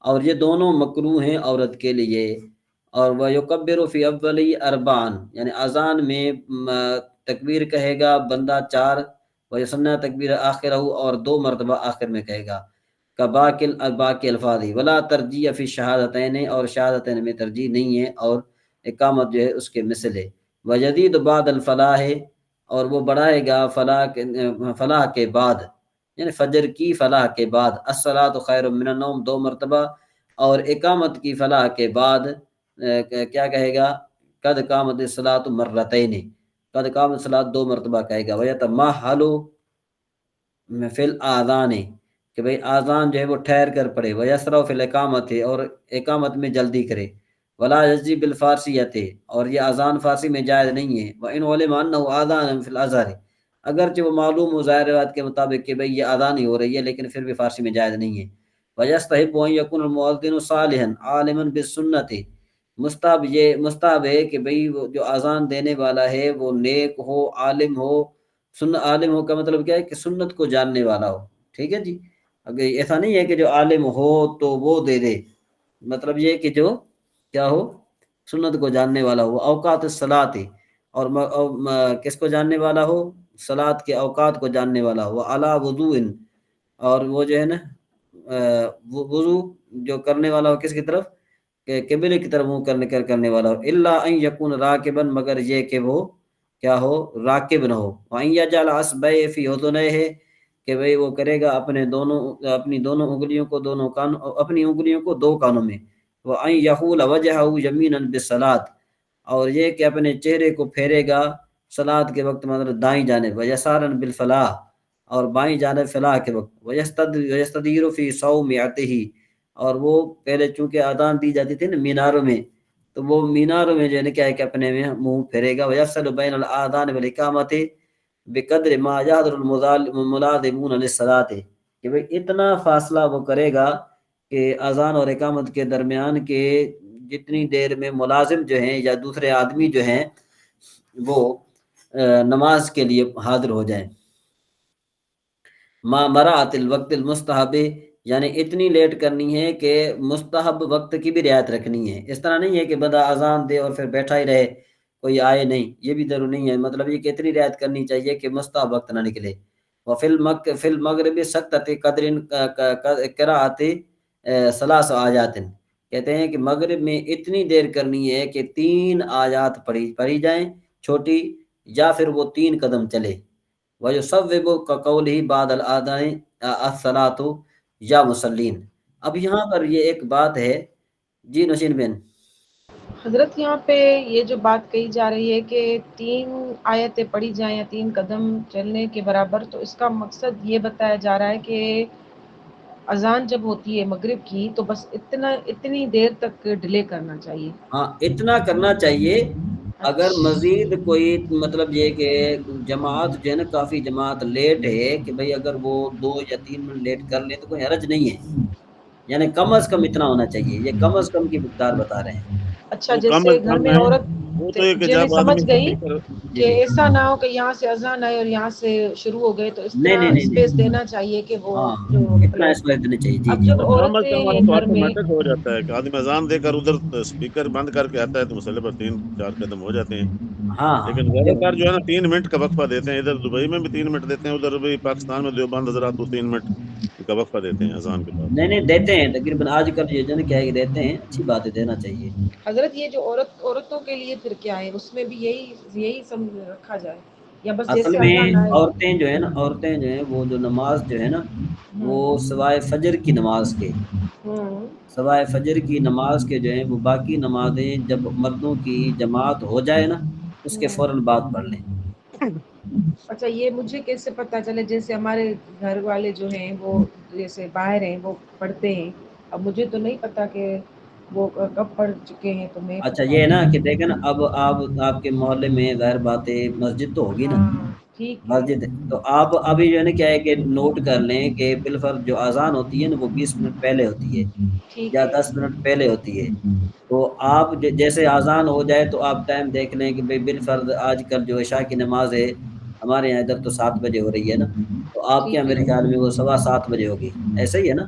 اور یہ دونوں مکروہ ہیں عورت کے لیے۔ اور وہ یکبر فی اولی اربعن یعنی اذان میں تکبیر کہے گا بندہ 4، وہ یسنہ تکبیر آخر ہو اور 2 مرتبہ آخر میں کہے گا، باقی الفاظ ولا ترجیح فی شہادتین اور شہادتین میں ترجیح نہیں ہے، اور اقامت جو ہے اس کے مثل ہے۔ وجدید بعد الفلاح اور وہ بڑھائے گا فلاح کے بعد یعنی فجر کی فلاح کے بعد، الصلاۃ خیر من النوم 2 مرتبہ، اور اقامت کی فلاح کے بعد کیا کہے گا؟ قد قامت الصلاۃ مرتین، قد قامت الصلاۃ 2 مرتبہ کہے گا۔ ویتمہل فی الاذان کہ بھئی آذان جو ہے وہ ٹھہر کر پڑھے، ویسرع فی الاقامت اور اقامت میں جلدی کرے، ولا یجزی بالفارسیت اور یہ آذان فارسی میں جائز نہیں ہے، وان علم انہ آذان فی الازہر اگرچہ وہ معلوم ہو ظاہر روایت کے مطابق کہ بھئی یہ آذان ہی ہو رہی ہے، لیکن پھر بھی فارسی میں جائز نہیں ہے۔ ویستحب ان یکون المؤذن صالحا عالما بالسنت مستحب ہے کہ بھئی وہ جو آذان دینے والا ہے وہ نیک ہو، عالم ہو، عالم ہو کا مطلب کیا ہے کہ سنت کو جاننے والا ہو، ٹھیک ہے جی۔ اگر ایسا نہیں ہے کہ جو عالم ہو تو وہ دے دے، مطلب یہ کہ جو کیا ہو؟ سنت کو جاننے والا ہو۔ اوقات الصلاۃ اور کس کو جاننے والا ہو؟ صلاۃ کے اوقات کو جاننے والا، وہ علی وضوء، اور وہ جو ہے نا وضو جو کرنے والا ہو کس کی طرف، کہ قبلے کی طرف منہ کرنے والا ہو، الا ان یکون راکبا، مگر یہ کہ وہ کیا ہو، راکب نہ ہو، وان یجعل اصبعہ فی اذنیہ، کہ بھئی وہ کرے گا اپنی دونوں انگلیوں کو اپنی انگلیوں کو دو کانوں میں، وان یحول وجہہ یمینا بالصلاۃ، اور یہ کہ اپنے چہرے کو پھیرے گا صلاۃ کے وقت مطلب دائیں جانب، ویسارا بالفلاح، اور بائیں جانب فلاح کے وقت، ویستدیر فی صومعتہ، اور وہ پہلے چونکہ اذان دی جاتی تھی نا میناروں میں، تو وہ میناروں میں جو ہے نا کیا ہے کہ اپنے میں منہ پھیرے گا، ویفصل بین الاذان والاقامۃ بقدر ما یحضر الملازمون للصلاۃ، کہ بھئی اتنا فاصلہ وہ کرے گا کہ اذان اور اقامت کے درمیان کے جتنی دیر میں ملازم جو ہیں یا دوسرے آدمی جو ہیں وہ نماز کے لیے حاضر ہو جائیں۔ ما مراعت الوقت المستحب، یعنی اتنی لیٹ کرنی ہے کہ مستحب وقت کی بھی رعایت رکھنی ہے، اس طرح نہیں ہے کہ بندہ اذان دے اور پھر بیٹھا ہی رہے کوئی آئے نہیں، یہ بھی ضروری نہیں ہے، مطلب یہ کہ اتنی رعایت کرنی چاہیے کہ مستحب وقت نہ نکلے۔ وفی المغرب سکتۃ قدر قراءۃ ثلاث آیات، کہتے ہیں کہ مغرب میں اتنی دیر کرنی ہے کہ 3 آیات پڑھی جائیں چھوٹی، یا پھر وہ 3 قدم چلے۔ وَيُصَوِّبُ كَقَوْلِهِ بَعْدَ الْآذَانِ الصَّلَاةُ یا مسلین۔ اب یہاں پر یہ ایک بات ہے، جی نوشین بن۔ حضرت یہاں پہ یہ جو بات کہی جا رہی ہے کہ 3 آیتیں پڑھی جائیں یا 3 قدم چلنے کے برابر، تو اس کا مقصد یہ بتایا جا رہا ہے کہ اذان جب ہوتی ہے مغرب کی تو بس اتنی دیر تک ڈیلے کرنا چاہیے۔ ہاں اتنا کرنا چاہیے۔ اگر مزید کوئی مطلب یہ کہ جماعت جو ہے نا کافی جماعت لیٹ ہے کہ بھئی اگر وہ 2 یا 3 منٹ لیٹ کر لیں تو کوئی حرج نہیں ہے، یعنی کم از کم اتنا ہونا چاہیے، یہ کم از کم کی مقدار بتا رہے ہیں۔ اچھا، وہ کم جیسے از گھر کم میں ہے، عورت وہ تو یہ کہ میں جب آدمی سمجھ گئی سپیکر، جی کہ جی، ایسا نہ ہو کہ یہاں سے اذان آئے اور یہاں سے شروع ہو گئے، تو اس نہیں طرح نہیں نہیں اسپیس نہیں، دینا چاہیے کہ وہ ہاں جو اتنا اس وقت نہیں چاہیے، جی اب جی۔ جب کم از عورتیں کم ہیں والا تو گھر میں، آٹومیٹک ہو جاتا ہے کہ آدمی اذان دے کر ادھر اسپیکر بند کر کے آتا ہے تو مسئلے پر 3-4 قدم ہو جاتے ہیں۔ ہاں لیکن زیادہ تر جو ہے نا 3 منٹ کا وقفہ دیتے ہیں، ادھر دبئی میں بھی 3 منٹ دیتے ہیں، ادھر بھی پاکستان میں دیوبند حضرات تو 3 منٹ کا وقفہ دیتے ہیں اذان کے بعد۔ نہیں دیتے ہیں تقریباً آج کل یہ جو ہے کیا ہے کہ دیتے ہیں، اچھی بات ہے، دینا چاہیے۔ حضرت یہ جو عورتوں کے لیے پھر کیا ہے، اس میں بھی یہی سمجھ رکھا جائے یا بس اصل جیسے میں اذان آئے؟ عورتیں جو ہیں وہ جو نماز جو ہے نا وہ سوائے فجر کی نماز کے، سوائے فجر کی نماز کے جو ہیں وہ باقی نمازیں جب مردوں کی جماعت ہو جائے نا اس کے فوراً بعد پڑھ لیں۔ اچھا، یہ مجھے کیسے پتہ چلے؟ جیسے ہمارے گھر والے جو ہیں وہ جیسے باہر ہیں وہ پڑھتے ہیں، اب مجھے تو نہیں پتا کہ وہ کب پڑھ چکے ہیں، تو میں اچھا یہ ہے نا کہ دیکھیں نا اب آپ کے محلے میں ظاہر بات ہے مسجد تو ہوگی نا، ہاں ٹھیک ہے، مسجد ہے تو آپ ابھی جو ہے نا کیا ہے کہ نوٹ کر لیں کہ بالفرض جو اذان ہوتی ہے نا وہ 20 منٹ پہلے ہوتی ہے ٹھیک یا ہے، 10 منٹ پہلے ہوتی ہے، تو آپ جیسے اذان ہو جائے تو آپ ٹائم دیکھ لیں کہ بھئی بالفرض آج کل جو عشاء کی نماز ہے ہمارے یہاں ادھر تو 7 بجے ہو رہی ہے نا، تو آپ کے یہاں ٹھیک میرے ہے، خیال میں وہ 7:15 بجے ہوگی، ایسا ہی ہے نا؟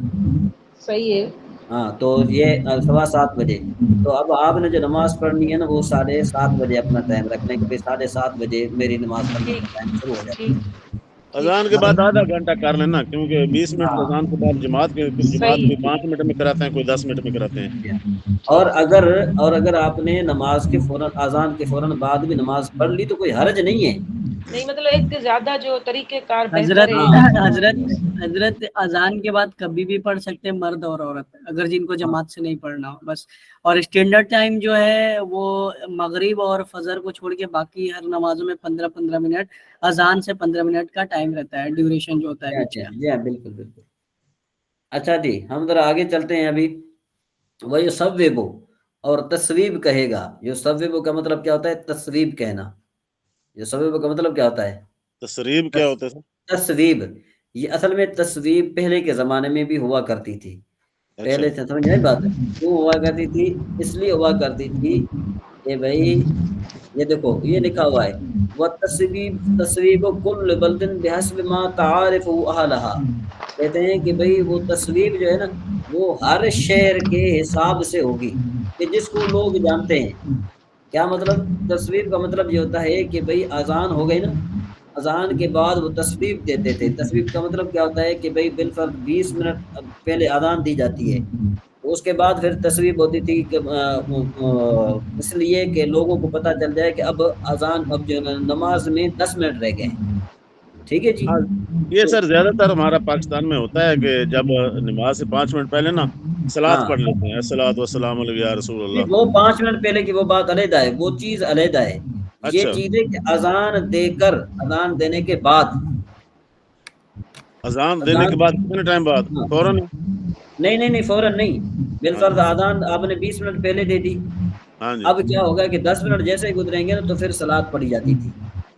صحیح ہے، ہاں تو یہ 7:15 بجے، تو اب آپ نے جو نماز پڑھنی ہے نا وہ 7:30 بجے اپنا ٹائم رکھ لیں کہ بھئی 7:30 بجے میری نماز پڑھنے کا ٹائم شروع ہو جاتا ٹھیک ہے۔ ٹھیک، اذان کے بعد آدھا گھنٹہ کر لینا، کیونکہ 20 منٹ ہاں اذان کے بعد جماعت صحیح، کوئی 5 منٹ میں کراتے ہیں، کوئی 10 منٹ میں کراتے ہیں۔ جی ہاں۔ اور اگر آپ نے نماز کے فوراً اذان کے فوراً بعد بھی نماز پڑھ لی تو کوئی حرج نہیں ہے۔ نہیں مطلب ایک زیادہ جو طریقہ کار حضرت بہتر ہے۔ حضرت اذان کے بعد کبھی بھی پڑھ سکتے ہیں مرد اور عورت، اگر جن کو جماعت سے نہیں پڑھنا ہو بس، اور اسٹینڈرڈ ٹائم جو ہے وہ مغرب اور فجر کو چھوڑ کے باقی ہر نمازوں میں 15 منٹ، اذان سے 15 منٹ کا ٹائم رہتا ہے، ڈیوریشن جو ہوتا ہے بیچ کا۔ جی ہاں بالکل بالکل۔ اچھا جی ہم ذرا آگے چلتے ہیں ابھی۔ وہ یصوب، اور تصویب کہے گا، یصوب کا مطلب کیا ہوتا ہے؟ تصویب کہنا۔ یصوب کا مطلب کیا ہوتا ہے؟ تصریب کیا ہوتا ہے سر؟ تصویب، یہ اصل میں تصویب پہلے کے زمانے میں بھی ہوا کرتی تھی، اچھا، پہلے سے سمجھ آئی بات؟ کیوں ہوا کرتی تھی؟ اس لیے ہوا کرتی تھی کہ بھائی یہ دیکھو یہ لکھا ہوا ہے تصویب کل بلدن بحسب ما تعارف اہلها، کہتے ہیں کہ بھئی وہ تصویب جو ہے نا وہ ہر شہر کے حساب سے ہوگی کہ جس کو لوگ جانتے ہیں۔ کیا مطلب؟ تصویب کا مطلب یہ ہوتا ہے کہ بھئی اذان ہو گئی نا، اذان کے بعد وہ تصویب دیتے تھے. تصویب کا مطلب کیا ہوتا ہے کہ بھئی بالفرض 20 منٹ پہلے اذان دی جاتی ہے، اس کے بعد پھر تصویب ہوتی تھی کہ اس لیے کہ لوگوں کو پتہ چل جائے کہ اب اذان اب جو نماز میں 10 منٹ رہ گئے ہیں. ٹھیک ہے جی. ہاں یہ سر زیادہ تر ہمارا پاکستان میں ہوتا ہے کہ جب نماز سے 5 منٹ پہلے نا صلاۃ پڑھ لیتے ہیں، الصلاۃ والسلام علیک یا رسول اللہ. وہ 5 منٹ پہلے کی وہ بات علیحدہ ہے، وہ چیز علیحدہ ہے. یہ اچھا، چیز ہے کہ اذان دے کر، اذان دینے کے بعد، اذان دینے کے بعد کتنے ٹائم بعد؟ فوراً؟ نہیں فوراً نہیں. بالفرض اذان آپ نے 20 منٹ پہلے دے دی. ہاں جی، اب کیا ہوگا کہ 10 منٹ جیسے ہی گزریں گے نا تو پھر صلاۃ پڑھی جاتی تھی.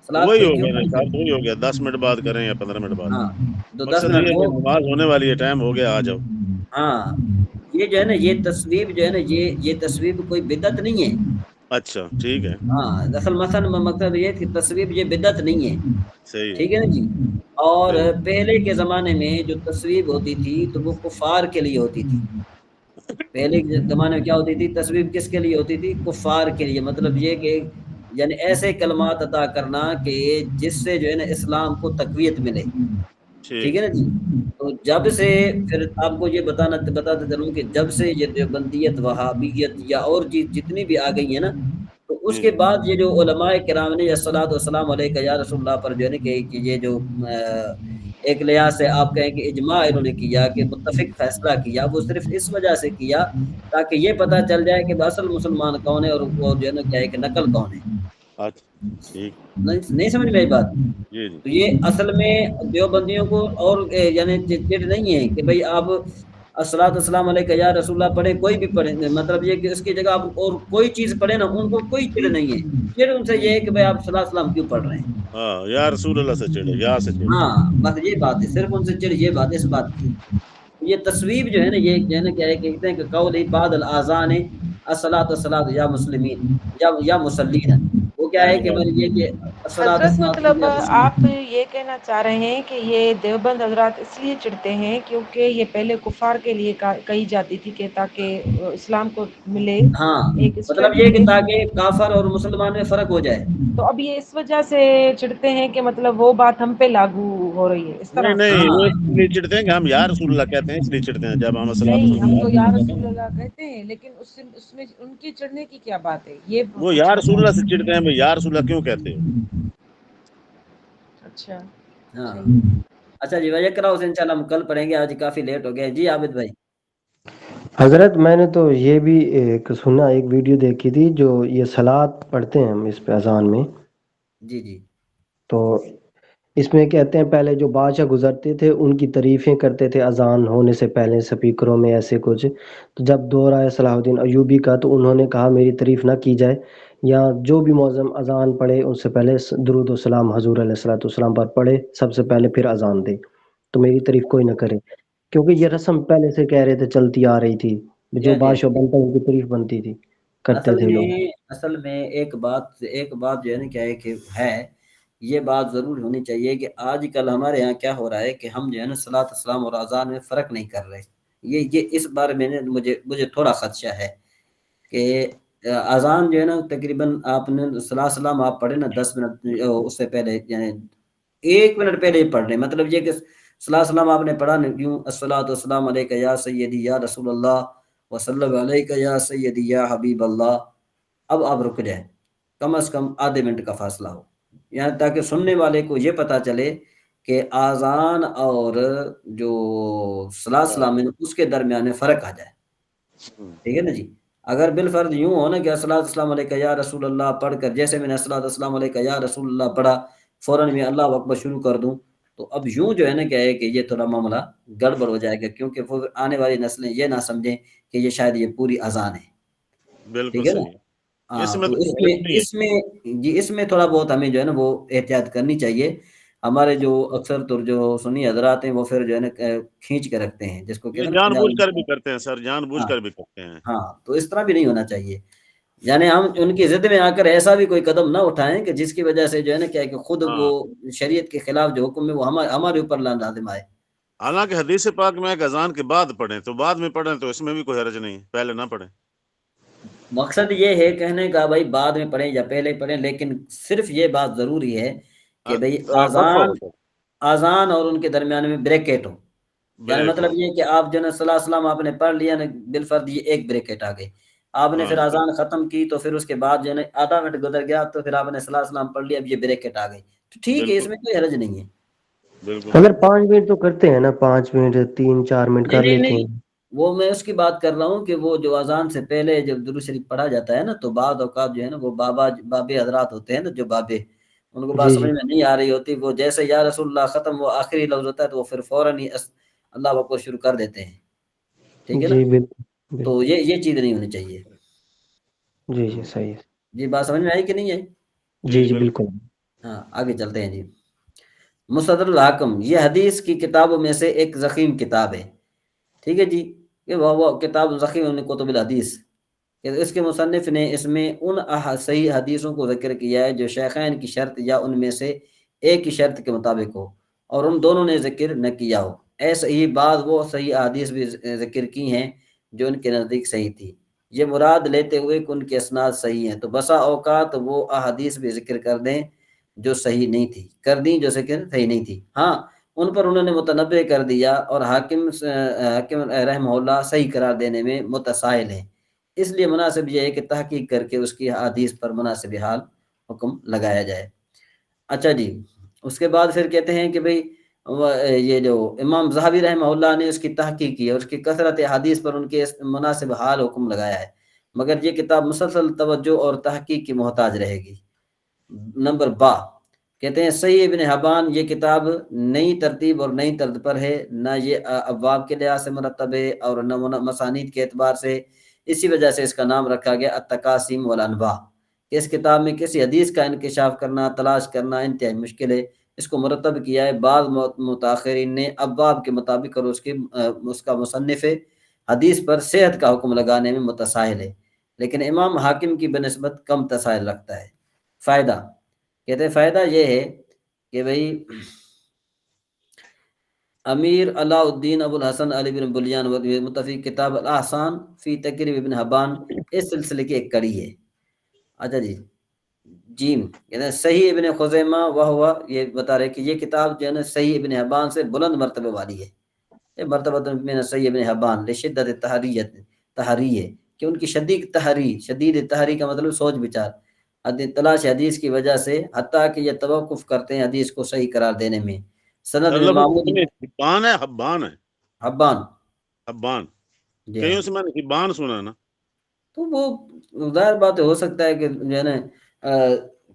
صلاۃ وہی پھر ہو کیوں گیا نا پڑھی صاحب، جاتی؟ وہی ہو گیا 10 منٹ بعد کریں یا 15 منٹ بعد. ہاں تو 10 مقصد منٹ یہ ہے کہ وہ، نماز ہونے والی ہے، ٹائم ہو گیا، آ جاؤ. ہاں یہ جو ہے نا یہ تصویب جو ہے نا یہ تصویب کوئی بدعت نہیں ہے. اچھا ٹھیک ہے، ہاں اصل مثلا مقصد یہ کہ تصویب یہ بدعت نہیں ہے. صحیح ٹھیک ہے نا جی. اور صحیح. پہلے کے زمانے میں جو تصویب ہوتی تھی تو وہ کفار کے لیے ہوتی تھی. پہلے کے زمانے میں کیا ہوتی تھی؟ تصویب کس کے لیے ہوتی تھی؟ کفار کے لیے. مطلب یہ کہ یعنی ایسے کلمات عطا کرنا کہ جس سے جو ہے نا اسلام کو تقویت ملے. ٹھیک ہے نا جی. تو جب سے پھر آپ کو یہ بتاتا چلوں کہ جب سے یہ دیوبندیت، وہابیت یا اور جتنی بھی آ گئی ہیں نا، تو اس کے بعد یہ جو علماء کرام نے الصلاۃ والسلام علیک یا رسول اللہ پر جو ہے نا کہ یہ جو ایک لحاظ سے آپ کہیں کہ اجماع انہوں نے کیا کہ متفق فیصلہ کیا، وہ صرف اس وجہ سے کیا تاکہ یہ پتہ چل جائے کہ اصل مسلمان کون ہے اور وہ جو ہے نا کیا ہے کہ نقل کون ہے. اچھا ٹھیک، نہیں سمجھ میں آئی بات؟ جی جی. تو یہ اصل میں دیوبندیوں کو اور یعنی چٹ نہیں ہے کہ بھئی آپ الصلاۃ والسلام علیک یا رسول اللہ پڑھیں، کوئی بھی پڑھیں. مطلب یہ کہ اس کی جگہ آپ اور کوئی چیز پڑھیں نا، ان کو کوئی چڑ نہیں ہے. چڑ ان سے یہ ہے کہ بھئی آپ صلاۃ والسلام کیوں پڑھ رہے ہیں. ہاں یا رسول اللہ سے چڑھے، یا سے چڑھے. ہاں بس یہ بات ہے، صرف ان سے چڑ یہ بات ہے، اس بات کی. یہ تصویب جو ہے نا یہ جو ہے نا کیا ہے کہ کہتے ہیں کہ قول بعد الاذان الصلاۃ والسلام یا مسلمین یا مسلین. وہ کیا ہے کہ یہ کہ حضرت مطلب آپ یہ کہنا چاہ رہے ہیں کہ یہ دیوبند حضرات اس لیے چڑھتے ہیں کیونکہ یہ پہلے کفار کے لیے کہی جاتی تھی کہ تاکہ اسلام کو ملے ہاں ایک مطلب یہ کہ تاکہ کافر اور مسلمان میں فرق ہو جائے. تو اب یہ اس وجہ سے چڑھتے ہیں کہ مطلب وہ بات ہم پہ لاگو ہو رہی ہے اس طرح. نہیں وہ اس لیے چڑھتے ہیں کہ ہم یا رسول اللہ کہتے ہیں، اس لیے چڑھتے ہیں. جب ہم نہیں ہم تو یا رسول اللہ کہتے ہیں، لیکن اس میں ان کی چڑھنے کی کیا بات ہے؟ یہ وہ یا رسول اللہ سے چڑھتے ہیں. یا رسول اللہ کیوں کہتے ہو؟ اچھا ہاں اچھا جی بھائی کراؤ سے انشاءاللہ ہم کل پڑھیں گے، آج کافی لیٹ ہو گیا. جی عابد بھائی. حضرت میں نے تو یہ بھی ایک سنا، ایک ویڈیو دیکھی تھی جو یہ صلاۃ پڑھتے ہیں ہم اس پہ اذان میں. جی تو اس میں کہتے ہیں پہلے جو بادشاہ گزرتے تھے ان کی تعریفیں کرتے تھے اذان ہونے سے پہلے سپیکروں میں ایسے کچھ. تو جب دور آیا صلاح الدین ایوبی کا تو انہوں نے کہا میری تعریف نہ کی جائے، یا جو بھی معظم اذان پڑھے اس سے پہلے درود و سلام حضور علیہ الصلوۃ والسلام پر پڑھے سب سے پہلے، پھر اذان دے، تو میری تعریف کوئی نہ کرے. کیونکہ یہ رسم پہلے سے کہہ رہے تھے چلتی آ رہی تھی، جو بادشاہ بنتا ان کی تعریف بنتی تھی، کرتے تھے لوگ. اصل میں ایک بات جو ہے نا کیا ہے کہ یہ بات ضرور ہونی چاہیے کہ آج کل ہمارے یہاں کیا ہو رہا ہے کہ ہم جو ہے نا صلاۃ والسلام اور اذان میں فرق نہیں کر رہے. یہ اس بارے میں مجھے تھوڑا خدشہ ہے کہ اذان جو ہے نا تقریباً آپ نے صلاۃ والسلام آپ پڑھے نا 10 منٹ اس سے پہلے، یعنی 1 منٹ پہلے ہی پڑھ رہے. مطلب یہ کہ صلاۃ والسلام آپ نے پڑھا نہیں کیوں؟ الصلاۃ والسلام علیک یا سیدی یا رسول اللہ وصلی علیک یا سیدی یا حبیب اللہ. اب آپ رک جائیں، کم از کم آدھے منٹ کا فاصلہ ہو، یعنی تاکہ سننے والے کو یہ پتا چلے کہ اذان اور جو صلاۃ والسلام ہے اس کے درمیان میں فرق آ جائے. ٹھیک ہے نا جی. اگر بالفرض یوں ہو نا کہ الصلاۃ والسلام علیک یا رسول اللہ پڑھ کر جیسے میں نے الصلاۃ والسلام علیک یا رسول اللہ پڑھا فوراً میں اللہ اکبر شروع کر دوں، تو اب یوں جو ہے نا کیا ہے کہ یہ تھوڑا معاملہ گڑبڑ ہو جائے گا، کیونکہ وہ آنے والی نسلیں یہ نہ سمجھیں کہ یہ شاید یہ پوری اذان ہے. بالکل ٹھیک ہے نا. صحیح. ہاں تو اس میں تھوڑا بہت ہمیں جو ہے نا وہ احتیاط کرنی چاہیے. ہمارے جو اکثر تو جو سنی حضرات ہیں وہ پھر جو ہے نا کھینچ کے رکھتے ہیں، جس کو کہتے جان بوجھ ہیں کر بھی کرتے ہیں سر، جان بوجھ کر بھی کرتے ہیں. ہاں تو اس طرح بھی نہیں ہونا چاہیے. یعنی ہم ان کی ضد میں آ کر ایسا بھی کوئی قدم نہ اٹھائیں کہ جس کی وجہ سے جو ہے نا کیا کہ خود وہ شریعت کے خلاف جو حکم ہے وہ ہمارے اوپر لازم آئے. حالانکہ حدیث پاک میں ایک اذان کے بعد پڑھیں تو بعد میں پڑھیں تو اس میں بھی کوئی حرج نہیں، پہلے نہ پڑھیں. مقصد یہ ہے کہنے کا بھائی بعد میں پڑھیں یا پہلے پڑھیں، لیکن صرف یہ بات ضروری ہے کہ بھئی وقفہ آزان اور ان کے درمیان میں بریکٹ ہو، یعنی مطلب یہ کہ آپ جو ہے صلی اللہ علیہ وسلم آپ نے پڑھ لیا نا بالفرض یہ ایک بریکٹ آ گئی، آپ نے پھر آزان ختم کی تو پھر اس کے بعد جو ہے آدھا منٹ گزر گیا تو پھر آپ نے صلی اللہ علیہ وسلم پڑھ لیا، اب یہ بریکٹ آ گئی تو ٹھیک ہے، اس میں کوئی حرج نہیں ہے۔ اگر 5 منٹ تو کرتے ہیں نا، 5 منٹ 3-4 منٹ کر لیتے ہیں، وہ میں اس کی بات کر رہا ہوں کہ وہ جو اذان سے پہلے جب درود شریف پڑھا جاتا ہے نا تو بعض اوقات جو ہے نا وہ بابے حضرات ہوتے ہیں نا، جو بابے، ان کو بات سمجھ میں نہیں آ رہی ہوتی، وہ جیسے یا رسول اللہ ختم وہ آخری لفظ ہوتا ہے تو وہ پھر فوراً ہی اللہ اکبر شروع کر دیتے ہیں، ٹھیک ہے نا؟ جی بالکل، تو یہ چیز نہیں ہونی چاہیے۔ جی جی صحیح ہے، جی بات سمجھ میں آئی کہ نہیں ہے؟ جی جی بالکل۔ ہاں آگے چلتے ہیں جی۔ مصدر الحاکم یہ حدیث کی کتابوں میں سے ایک ضخیم کتاب ہے، ٹھیک ہے جی، کہ وہ کتاب ضخیم کتب الحدیث، اس کے مصنف نے اس میں ان صحیح حدیثوں کو ذکر کیا ہے جو شیخین کی شرط یا ان میں سے ایک کی شرط کے مطابق ہو اور ان دونوں نے ذکر نہ کیا ہو، ایسے ہی بعض وہ صحیح حدیث بھی ذکر کی ہیں جو ان کے نزدیک صحیح تھی، یہ مراد لیتے ہوئے کہ ان کے اسناد صحیح ہیں، تو بسا اوقات وہ احادیث بھی ذکر کر دیں جو صحیح نہیں تھی، کر دیں جو ذکر صحیح نہیں تھی، ہاں ان پر انہوں نے متنبع کر دیا اور حاکم رحمہ اللہ صحیح قرار دینے میں متساہل ہیں، اس لیے مناسب یہ ہے کہ تحقیق کر کے اس کی حدیث پر مناسب حال حکم لگایا جائے۔ اچھا جی، اس کے بعد پھر کہتے ہیں کہ بھئی یہ جو امام ذہبی رحمہ اللہ نے اس کی تحقیق کی ہے، اس کی کثرت حدیث پر ان کے مناسب حال حکم لگایا ہے، مگر یہ کتاب مسلسل توجہ اور تحقیق کی محتاج رہے گی۔ نمبر با کہتے ہیں صحیح ابن حبان یہ کتاب نئی ترتیب اور نئی طرز پر ہے، نہ یہ ابواب کے لحاظ سے مرتب ہے اور نہ مسانید کے اعتبار سے، اسی وجہ سے اس کا نام رکھا گیا التقاسیم والانباء۔ اس کتاب میں کسی حدیث کا انکشاف کرنا، تلاش کرنا انتہائی مشکل ہے، اس کو مرتب کیا ہے بعض متاخرین نے ابواب کے مطابق اور اس کا مصنف حدیث پر صحت کا حکم لگانے میں متساہل ہے، لیکن امام حاکم کی بنسبت کم تساہل رکھتا ہے۔ فائدہ کہتے ہیں فائدہ یہ ہے کہ بھئی امیر علاء الدین ابو الحسن علی بن بلیان متفق کتاب الاحسان فی تقریب ابن حبان اس سلسلے کی ایک کڑی ہے۔ اچھا جی، جیم یعنی صحیح ابن خزیمہ وہ یہ بتا رہے کہ یہ کتاب جو ہے نا صحیح ابن حبان سے بلند مرتبہ والی ہے، یہ مرتبہ من صحیح ابن حبان لشدت تحری ہے کہ ان کی شدید تحری کا مطلب سوچ بچار تلاش حدیث کی وجہ سے، حتیٰ کہ یہ توقف کرتے ہیں حدیث کو صحیح قرار دینے میں۔ سند میں معمول حبان ہے، حبان ہے، حبان جی، کہیں سے میں نے حبان سنا نا، تو وہ ظاہر بات ہو سکتا ہے کہ جو ہے نا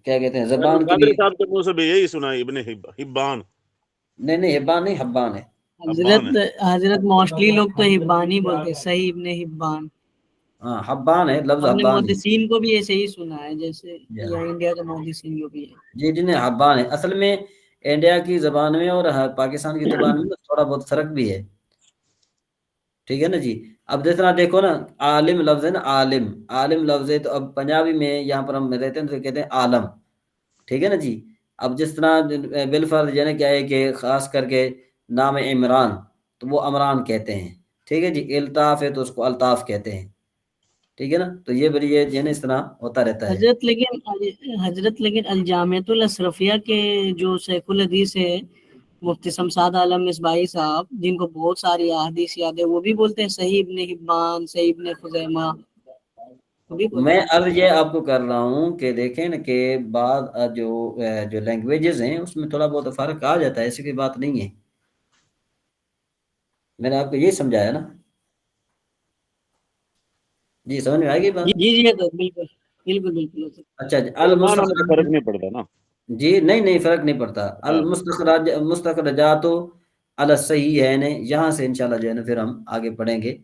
کیا کہتے ہیں زبان کی قادری صاحب کے منہ سے بھی یہی سنا ہے ابن حبان، نہیں حبان نہیں، حبان ہے۔ حضرت موسٹلی لوگ تو حبان ہی بولتے ہیں، صحیح ابن حبان، ہاں حبان ہے لفظ، ہم نے حبان محدثین کو بھی ایسے ہی سنا ہے، جیسے انڈیا کے محدثین کو بھی ہے، جی جی نہیں حبان ہے، اصل میں انڈیا کی زبان میں اور پاکستان کی زبان میں تھوڑا بہت فرق بھی ہے، ٹھیک ہے نا جی۔ اب جس طرح دیکھو نا عالم لفظ ہے نا، عالم لفظ ہے، تو اب پنجابی میں یہاں پر ہم رہتے ہیں تو کہتے ہیں عالم، ٹھیک ہے نا جی۔ اب جس طرح بالفرض یعنی کیا ہے کہ خاص کر کے نام عمران تو وہ عمران کہتے ہیں، ٹھیک ہے جی، الطاف ہے تو اس کو الطاف کہتے ہیں، ٹھیک ہے نا، تو یہ بڑی یہ اس طرح ہوتا رہتا ہے۔ حضرت لیکن الجامعۃ الاشرفیہ کے جو شیخ الحدیث ہے مفتی شمشاد عالم مصباحی صاحب، جن کو بہت ساری احادیث یاد ہے، وہ بھی بولتے ہیں صحیح ابن حبان، صحیح ابن خزیمہ، میں عرض یہ آپ کو کر رہا ہوں کہ دیکھیں نا کہ بعض جو لینگویجز ہیں اس میں تھوڑا بہت فرق آ جاتا ہے، ایسی کوئی بات نہیں ہے، میں نے آپ کو یہ سمجھایا نا، جی سمجھ میں آئے گی بات؟ جی بالکل۔ اچھا جی، فرق نہیں پڑتا نا، جی نہیں فرق نہیں پڑتا، المستخرجات علی الصحیحین، یہاں سے انشاءاللہ جو ہے نا پھر ہم آگے پڑھیں گے۔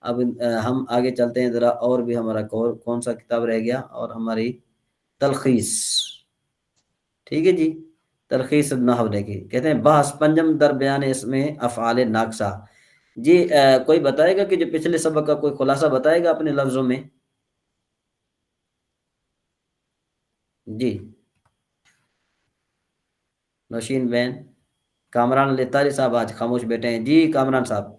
اب ہم آگے چلتے ہیں ذرا، اور بھی ہمارا کون سا کتاب رہ گیا، اور ہماری تلخیص، ٹھیک ہے جی، تلخیص النحو کی کہتے ہیں بحث پنجم در بیان اس میں افعال ناقصہ۔ جی کوئی بتائے گا کہ جو پچھلے سبق کا کوئی خلاصہ بتائے گا اپنے لفظوں میں؟ جی نوشین بین، کامران لتاری صاحب آج خاموش بیٹھے ہیں، جی کامران صاحب۔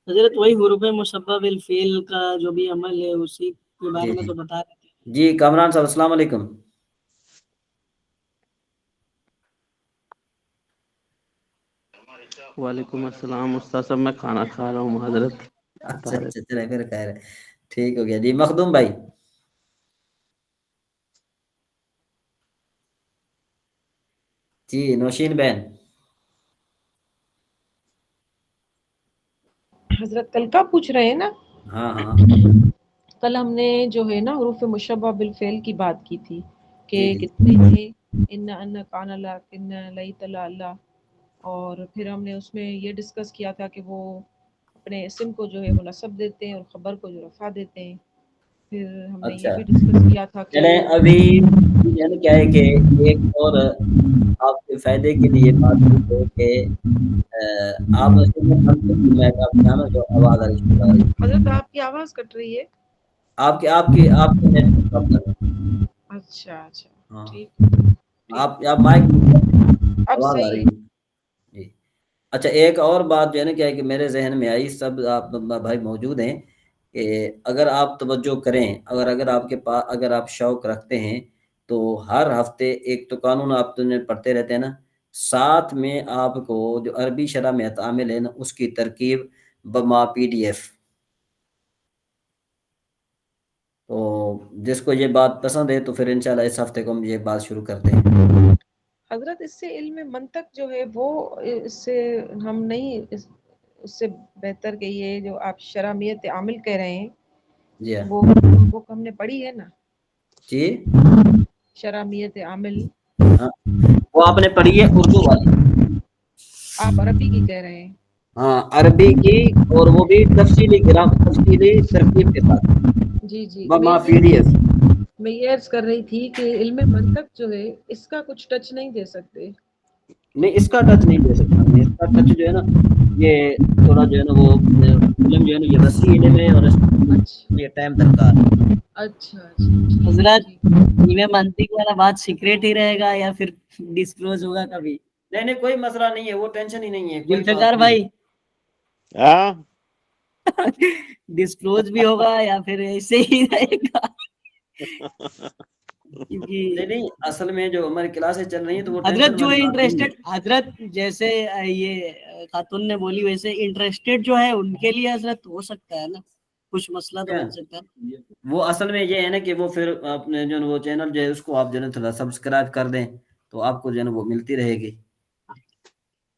حضرت وہی حروف مسبب الفعل کا جو بھی عمل ہے اسی کے بارے میں تو بتا رہے تھے۔ جی کامران صاحب السلام علیکم۔ وعلیکم السلام استاد صاحب، میں کھانا کھا رہا ہوں حضرت. اچھا اچھا چلے پھر خیر ہے، ٹھیک ہو گیا جی. مخدوم بھائی جی. نوشین بہن حضرت کل کا پوچھ رہے ہیں نا؟ ہاں ہاں کل ہم نے جو ہے نا حروف مشبہ بالفعل کی بات کی تھی کہ جی جی کتنے تھے، ان کان اللہ، ان لیت اللہ، اور پھر ہم نے اس میں یہ ڈسکس کیا تھا کہ وہ اپنے اسم کو جو ہے وہ نصب دیتے ہیں اور خبر کو جو رفع دیتے ہیں. پھر ہم نے یہ اچھا بھی ڈسکس کیا تھا کہ چلیں ابھی یعنی کیا ہے کہ ایک اور آپ کے فائدے کے لیے بات ہے کہ آپ میں کافی نا جو آواز آ رہی ہے حضرت آپ کی آواز کٹ رہی ہے. آپ کے نیٹ ورک پرابلم ہے. اچھا اچھا ہاں ٹھیک آپ مائک اب آواز آ صحیح رہی ہے. ہے جی. اچھا ایک اور بات جو ہے نا کیا ہے کہ میرے ذہن میں آئی، سب آپ بھائی موجود ہیں، کہ اگر آپ توجہ کریں، اگر آپ کے پاس، اگر آپ شوق رکھتے ہیں تو ہر ہفتے ایک تو قانون آپ پڑھتے رہتے ہیں نا، ساتھ میں آپ کو جو عربی شرح میں عامل ہے نا اس کی ترکیب بما PDF. تو جس کو یہ بات پسند ہے تو پھر انشاءاللہ اس ہفتے کو ہم یہ بات شروع کرتے ہیں. حضرت اس سے علم منطق جو ہے وہ اس سے ہم نہیں، اس سے بہتر کہ یہ جو آپ شرمیت عامل کہہ رہے ہیں جی ہاں وہ ہم نے پڑھی ہے نا، جی شرمیت عامل. ہاں وہ آپ نے پڑھی ہے اردو والی. آپ عربی کی کہہ رہے ہیں. ہاں عربی کی، اور وہ بھی تفصیلی ترکیب کے ساتھ جی جی بما PDF. میں یہ عرض کر رہی تھی کہ علم منطق جو ہے اس کا کچھ ٹچ نہیں دے سکتے. نہیں اس کا ٹچ نہیں دے سکتا میں، اس کا ٹچ جو ہے نا یہ تھوڑا جو ہے نا وہ علم جو ہے نا یہ وسیع علم ہے، اور اس اچھا یہ ٹائم درکار ہے. اچھا ٹھیک حضرت ٹھیک. یہ منطق والا بات سیکریٹ ہی رہے گا یا پھر ڈسکلوز ہوگا کبھی؟ نہیں کوئی مسئلہ نہیں ہے، وہ ٹینشن ہی نہیں ہے، کوئی ذوالفقار بات بھائی ہاں ڈسکلوز بھی ہوگا یا پھر ایسے ہی رہے گا؟ کیونکہ نہیں اصل میں جو ہماری کلاسیں چل رہی ہیں تو وہ ٹینشن حضرت جو والی بات نہیں ہے. انٹرسٹڈ، حضرت جیسے یہ خاتون نے بولی ویسے انٹرسٹڈ جو ہے ان کے لیے حضرت ہو سکتا ہے نا، کچھ مسئلہ تو بن سکتا ہے. وہ اصل میں یہ ہے نا کہ وہ پھر آپ نے جو وہ چینل جو ہے اس کو آپ جو ہے تھوڑا سبسکرائب کر دیں تو آپ کو جو ہے نا وہ ملتی رہے گی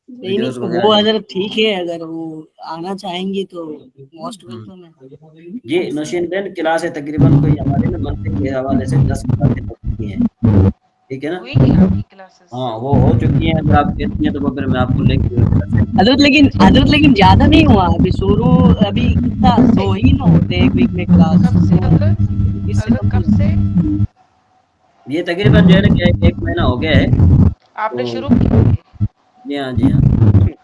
ویڈیوز نہیں وغیرہ وہ جو. حضرت ٹھیک ہے، اگر وہ آنا چاہیں گی تو موسٹ ویلکم ہے. جی نوشین بہن کلاسیں تقریباً کوئی ہمارے نا منطق کے حوالے سے 10 کلاسیں ہو چکی ہیں، ٹھیک ہے نا. ہوئی ہے آپ کی کلاسز؟ ہاں وہ ہو چکی ہیں، اگر آپ کہتی ہیں تو وہ پھر میں آپ کو لنک حضرت لیکن زیادہ نہیں ہوا ابھی شروع، ابھی کتنا دو ہی نہ ہوتے ایک ویک میں کلاس. کب سے حضرت؟ اس سے کم کب سے؟ یہ تقریباً جو ہے نا کہ ایک مہینہ ہو گیا ہے. آپ نے تو شروع کی ہوئی ہے؟ جی ہاں جی ہاں.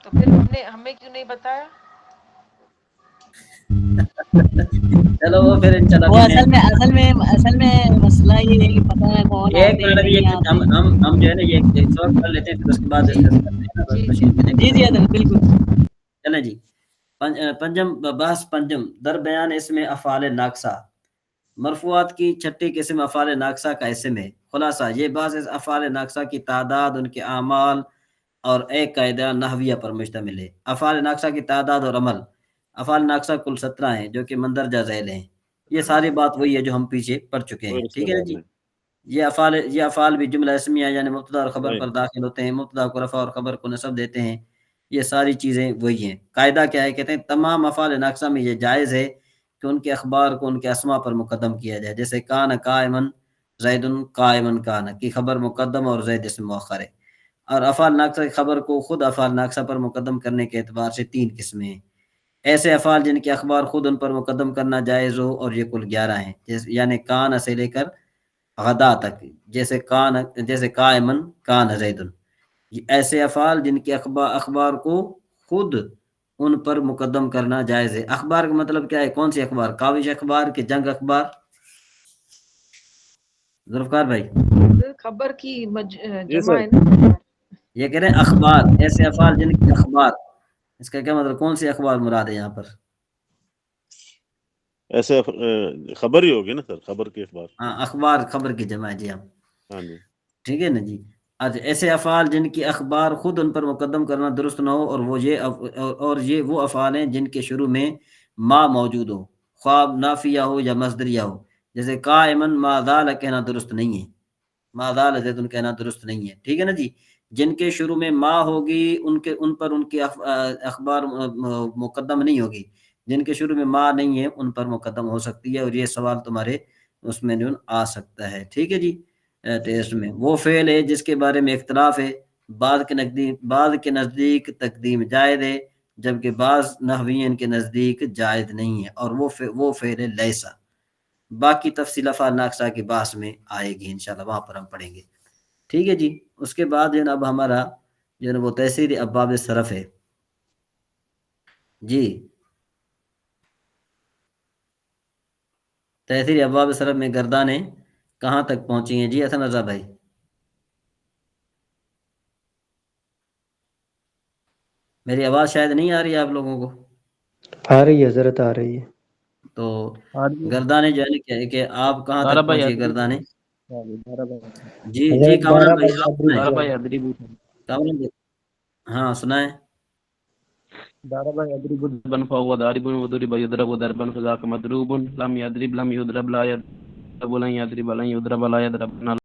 تو پھر ہمیں کیوں نہیں بتایا؟ چلو وہ پھر وہ انشاءاللہ اصل میں مسئلہ یہ ہے کہ پتہ ہے کون ایک آتے منٹ نہیں یہ آتے. ہم جو ہے نا یہ سالو کر لیتے ہیں، پھر اس کے بعد جی ڈسکس کرتے ہیں نا جی جی مشین کے جی حضرت بالکل. چلیں جی. پنجم بحث پنجم در بیان اسم افعال ناقصہ، مرفوعات کی چھٹی قسم افعال ناقصہ کا اسم ہے. خلاصہ یہ بعض افعال ناقصہ کی تعداد، ان کے اعمال اور ایک قاعدہ نحویہ پر مشتمل ہے. افعال ناقصہ کی تعداد اور عمل. افعال ناقصہ کل 17 ہیں جو کہ مندرجہ ذیل ہیں. یہ ساری بات وہی ہے جو ہم پیچھے پڑھ چکے ہیں، کوئی ٹھیک مسئلہ ہے نا بات جی. نہیں. یہ افعال بھی جملہ اسمیہ یعنی مبتدا اور خبر صحیح. پر داخل ہوتے ہیں، مبتدا کو رفع اور خبر کو نصب دیتے ہیں. یہ ساری چیزیں وہی ہیں. قاعدہ کیا ہے؟ کہتے ہیں تمام افعال ناقصہ میں یہ جائز ہے کہ ان کے اخبار کو ان کے اسما پر مقدم کیا جائے. جیسے کان قائمن زید قائمن کان کی خبر مقدم اور زید اسم مؤخر ہے. اور افعال ناقصہ کی خبر کو خود افعال ناقصہ پر مقدم کرنے کے اعتبار سے 3 قسمیں ہیں. ایسے افعال جن کے اخبار خود ان پر مقدم کرنا جائز ہو، اور یہ کل 11 ہیں. یعنی کان سے لے کر غدا تک، جیسے قائمن کان زیدن. ایسے افعال جن کے اخبار کو خود ان پر مقدم کرنا جائز ہے. اخبار کا مطلب کیا ہے؟ کون سی اخبار؟ کاوش اخبار کے جنگ اخبار؟ ذوالفقار بھائی خبر کی جی جمع سر. ہے نا. یہ کہہ رہے ہیں اخبار، ایسے افعال جن کے اخبار. اس کا کیا مطلب؟ کون سی اخبار مراد ہے یہاں پر؟ ایسے خبر ہی ہوگی نا سر، خبر کی اخبار. ہاں اخبار خبر کی جمع ہے جی. ہم ہاں جی. ٹھیک ہے نا جی. آج ایسے افعال جن کی اخبار خود ان پر مقدم کرنا درست نہ ہو، اور یہ وہ افعال ہیں جن کے شروع میں ما موجود ہو، خواب نافیہ ہو یا مصدریہ ہو. جیسے قائمن ما زال کہنا درست نہیں ہے، ما زال زیدن کہنا درست نہیں ہے. ٹھیک ہے نا جی. جن کے شروع میں ما ہوگی ان پر ان کی اخبار مقدم نہیں ہوگی. جن کے شروع میں ما نہیں ہے ان پر مقدم ہو سکتی ہے، اور یہ سوال تمہارے اس میں جو آ سکتا ہے. ٹھیک ہے جی. ٹیسٹ میں وہ فعل ہے جس کے بارے میں اختلاف ہے، بعض کے نزدیک تقدیم جائز ہے جبکہ بعض نحویین کے نزدیک جائز نہیں ہے، اور وہ فعل ہے لیسا. باقی تفصیل افعال ناقصہ کی بحث میں آئے گی انشاءاللہ، وہاں پر ہم پڑھیں گے. ٹھیک ہے جی. اس کے بعد جو ہے اب ہمارا جو ہے وہ تحصیلی ابواب صرف ہے. جی تحصیلی ابواب صرف میں گردانیں کہاں تک پہنچی ہیں جی حسن رضا بھائی؟ میری آواز شاید نہیں آ رہی ہے آپ لوگوں کو. آ رہی ہے حضرت، آ رہی ہے. تو گردانے جو ہے کہ آپ کہاں تک پہنچی گردانے؟ جی جی حضرت کامران 12 بھائی آپ ادریب سنائیں. سے. کامران بھائی ہاں سنائیں. ضرب يضرب ضربا فهو ضارب وضرب يضرب ضربا فذاك مضروب لم يضرب لم يضرب لا يضرب لن يضرب لن يضرب لا يضرب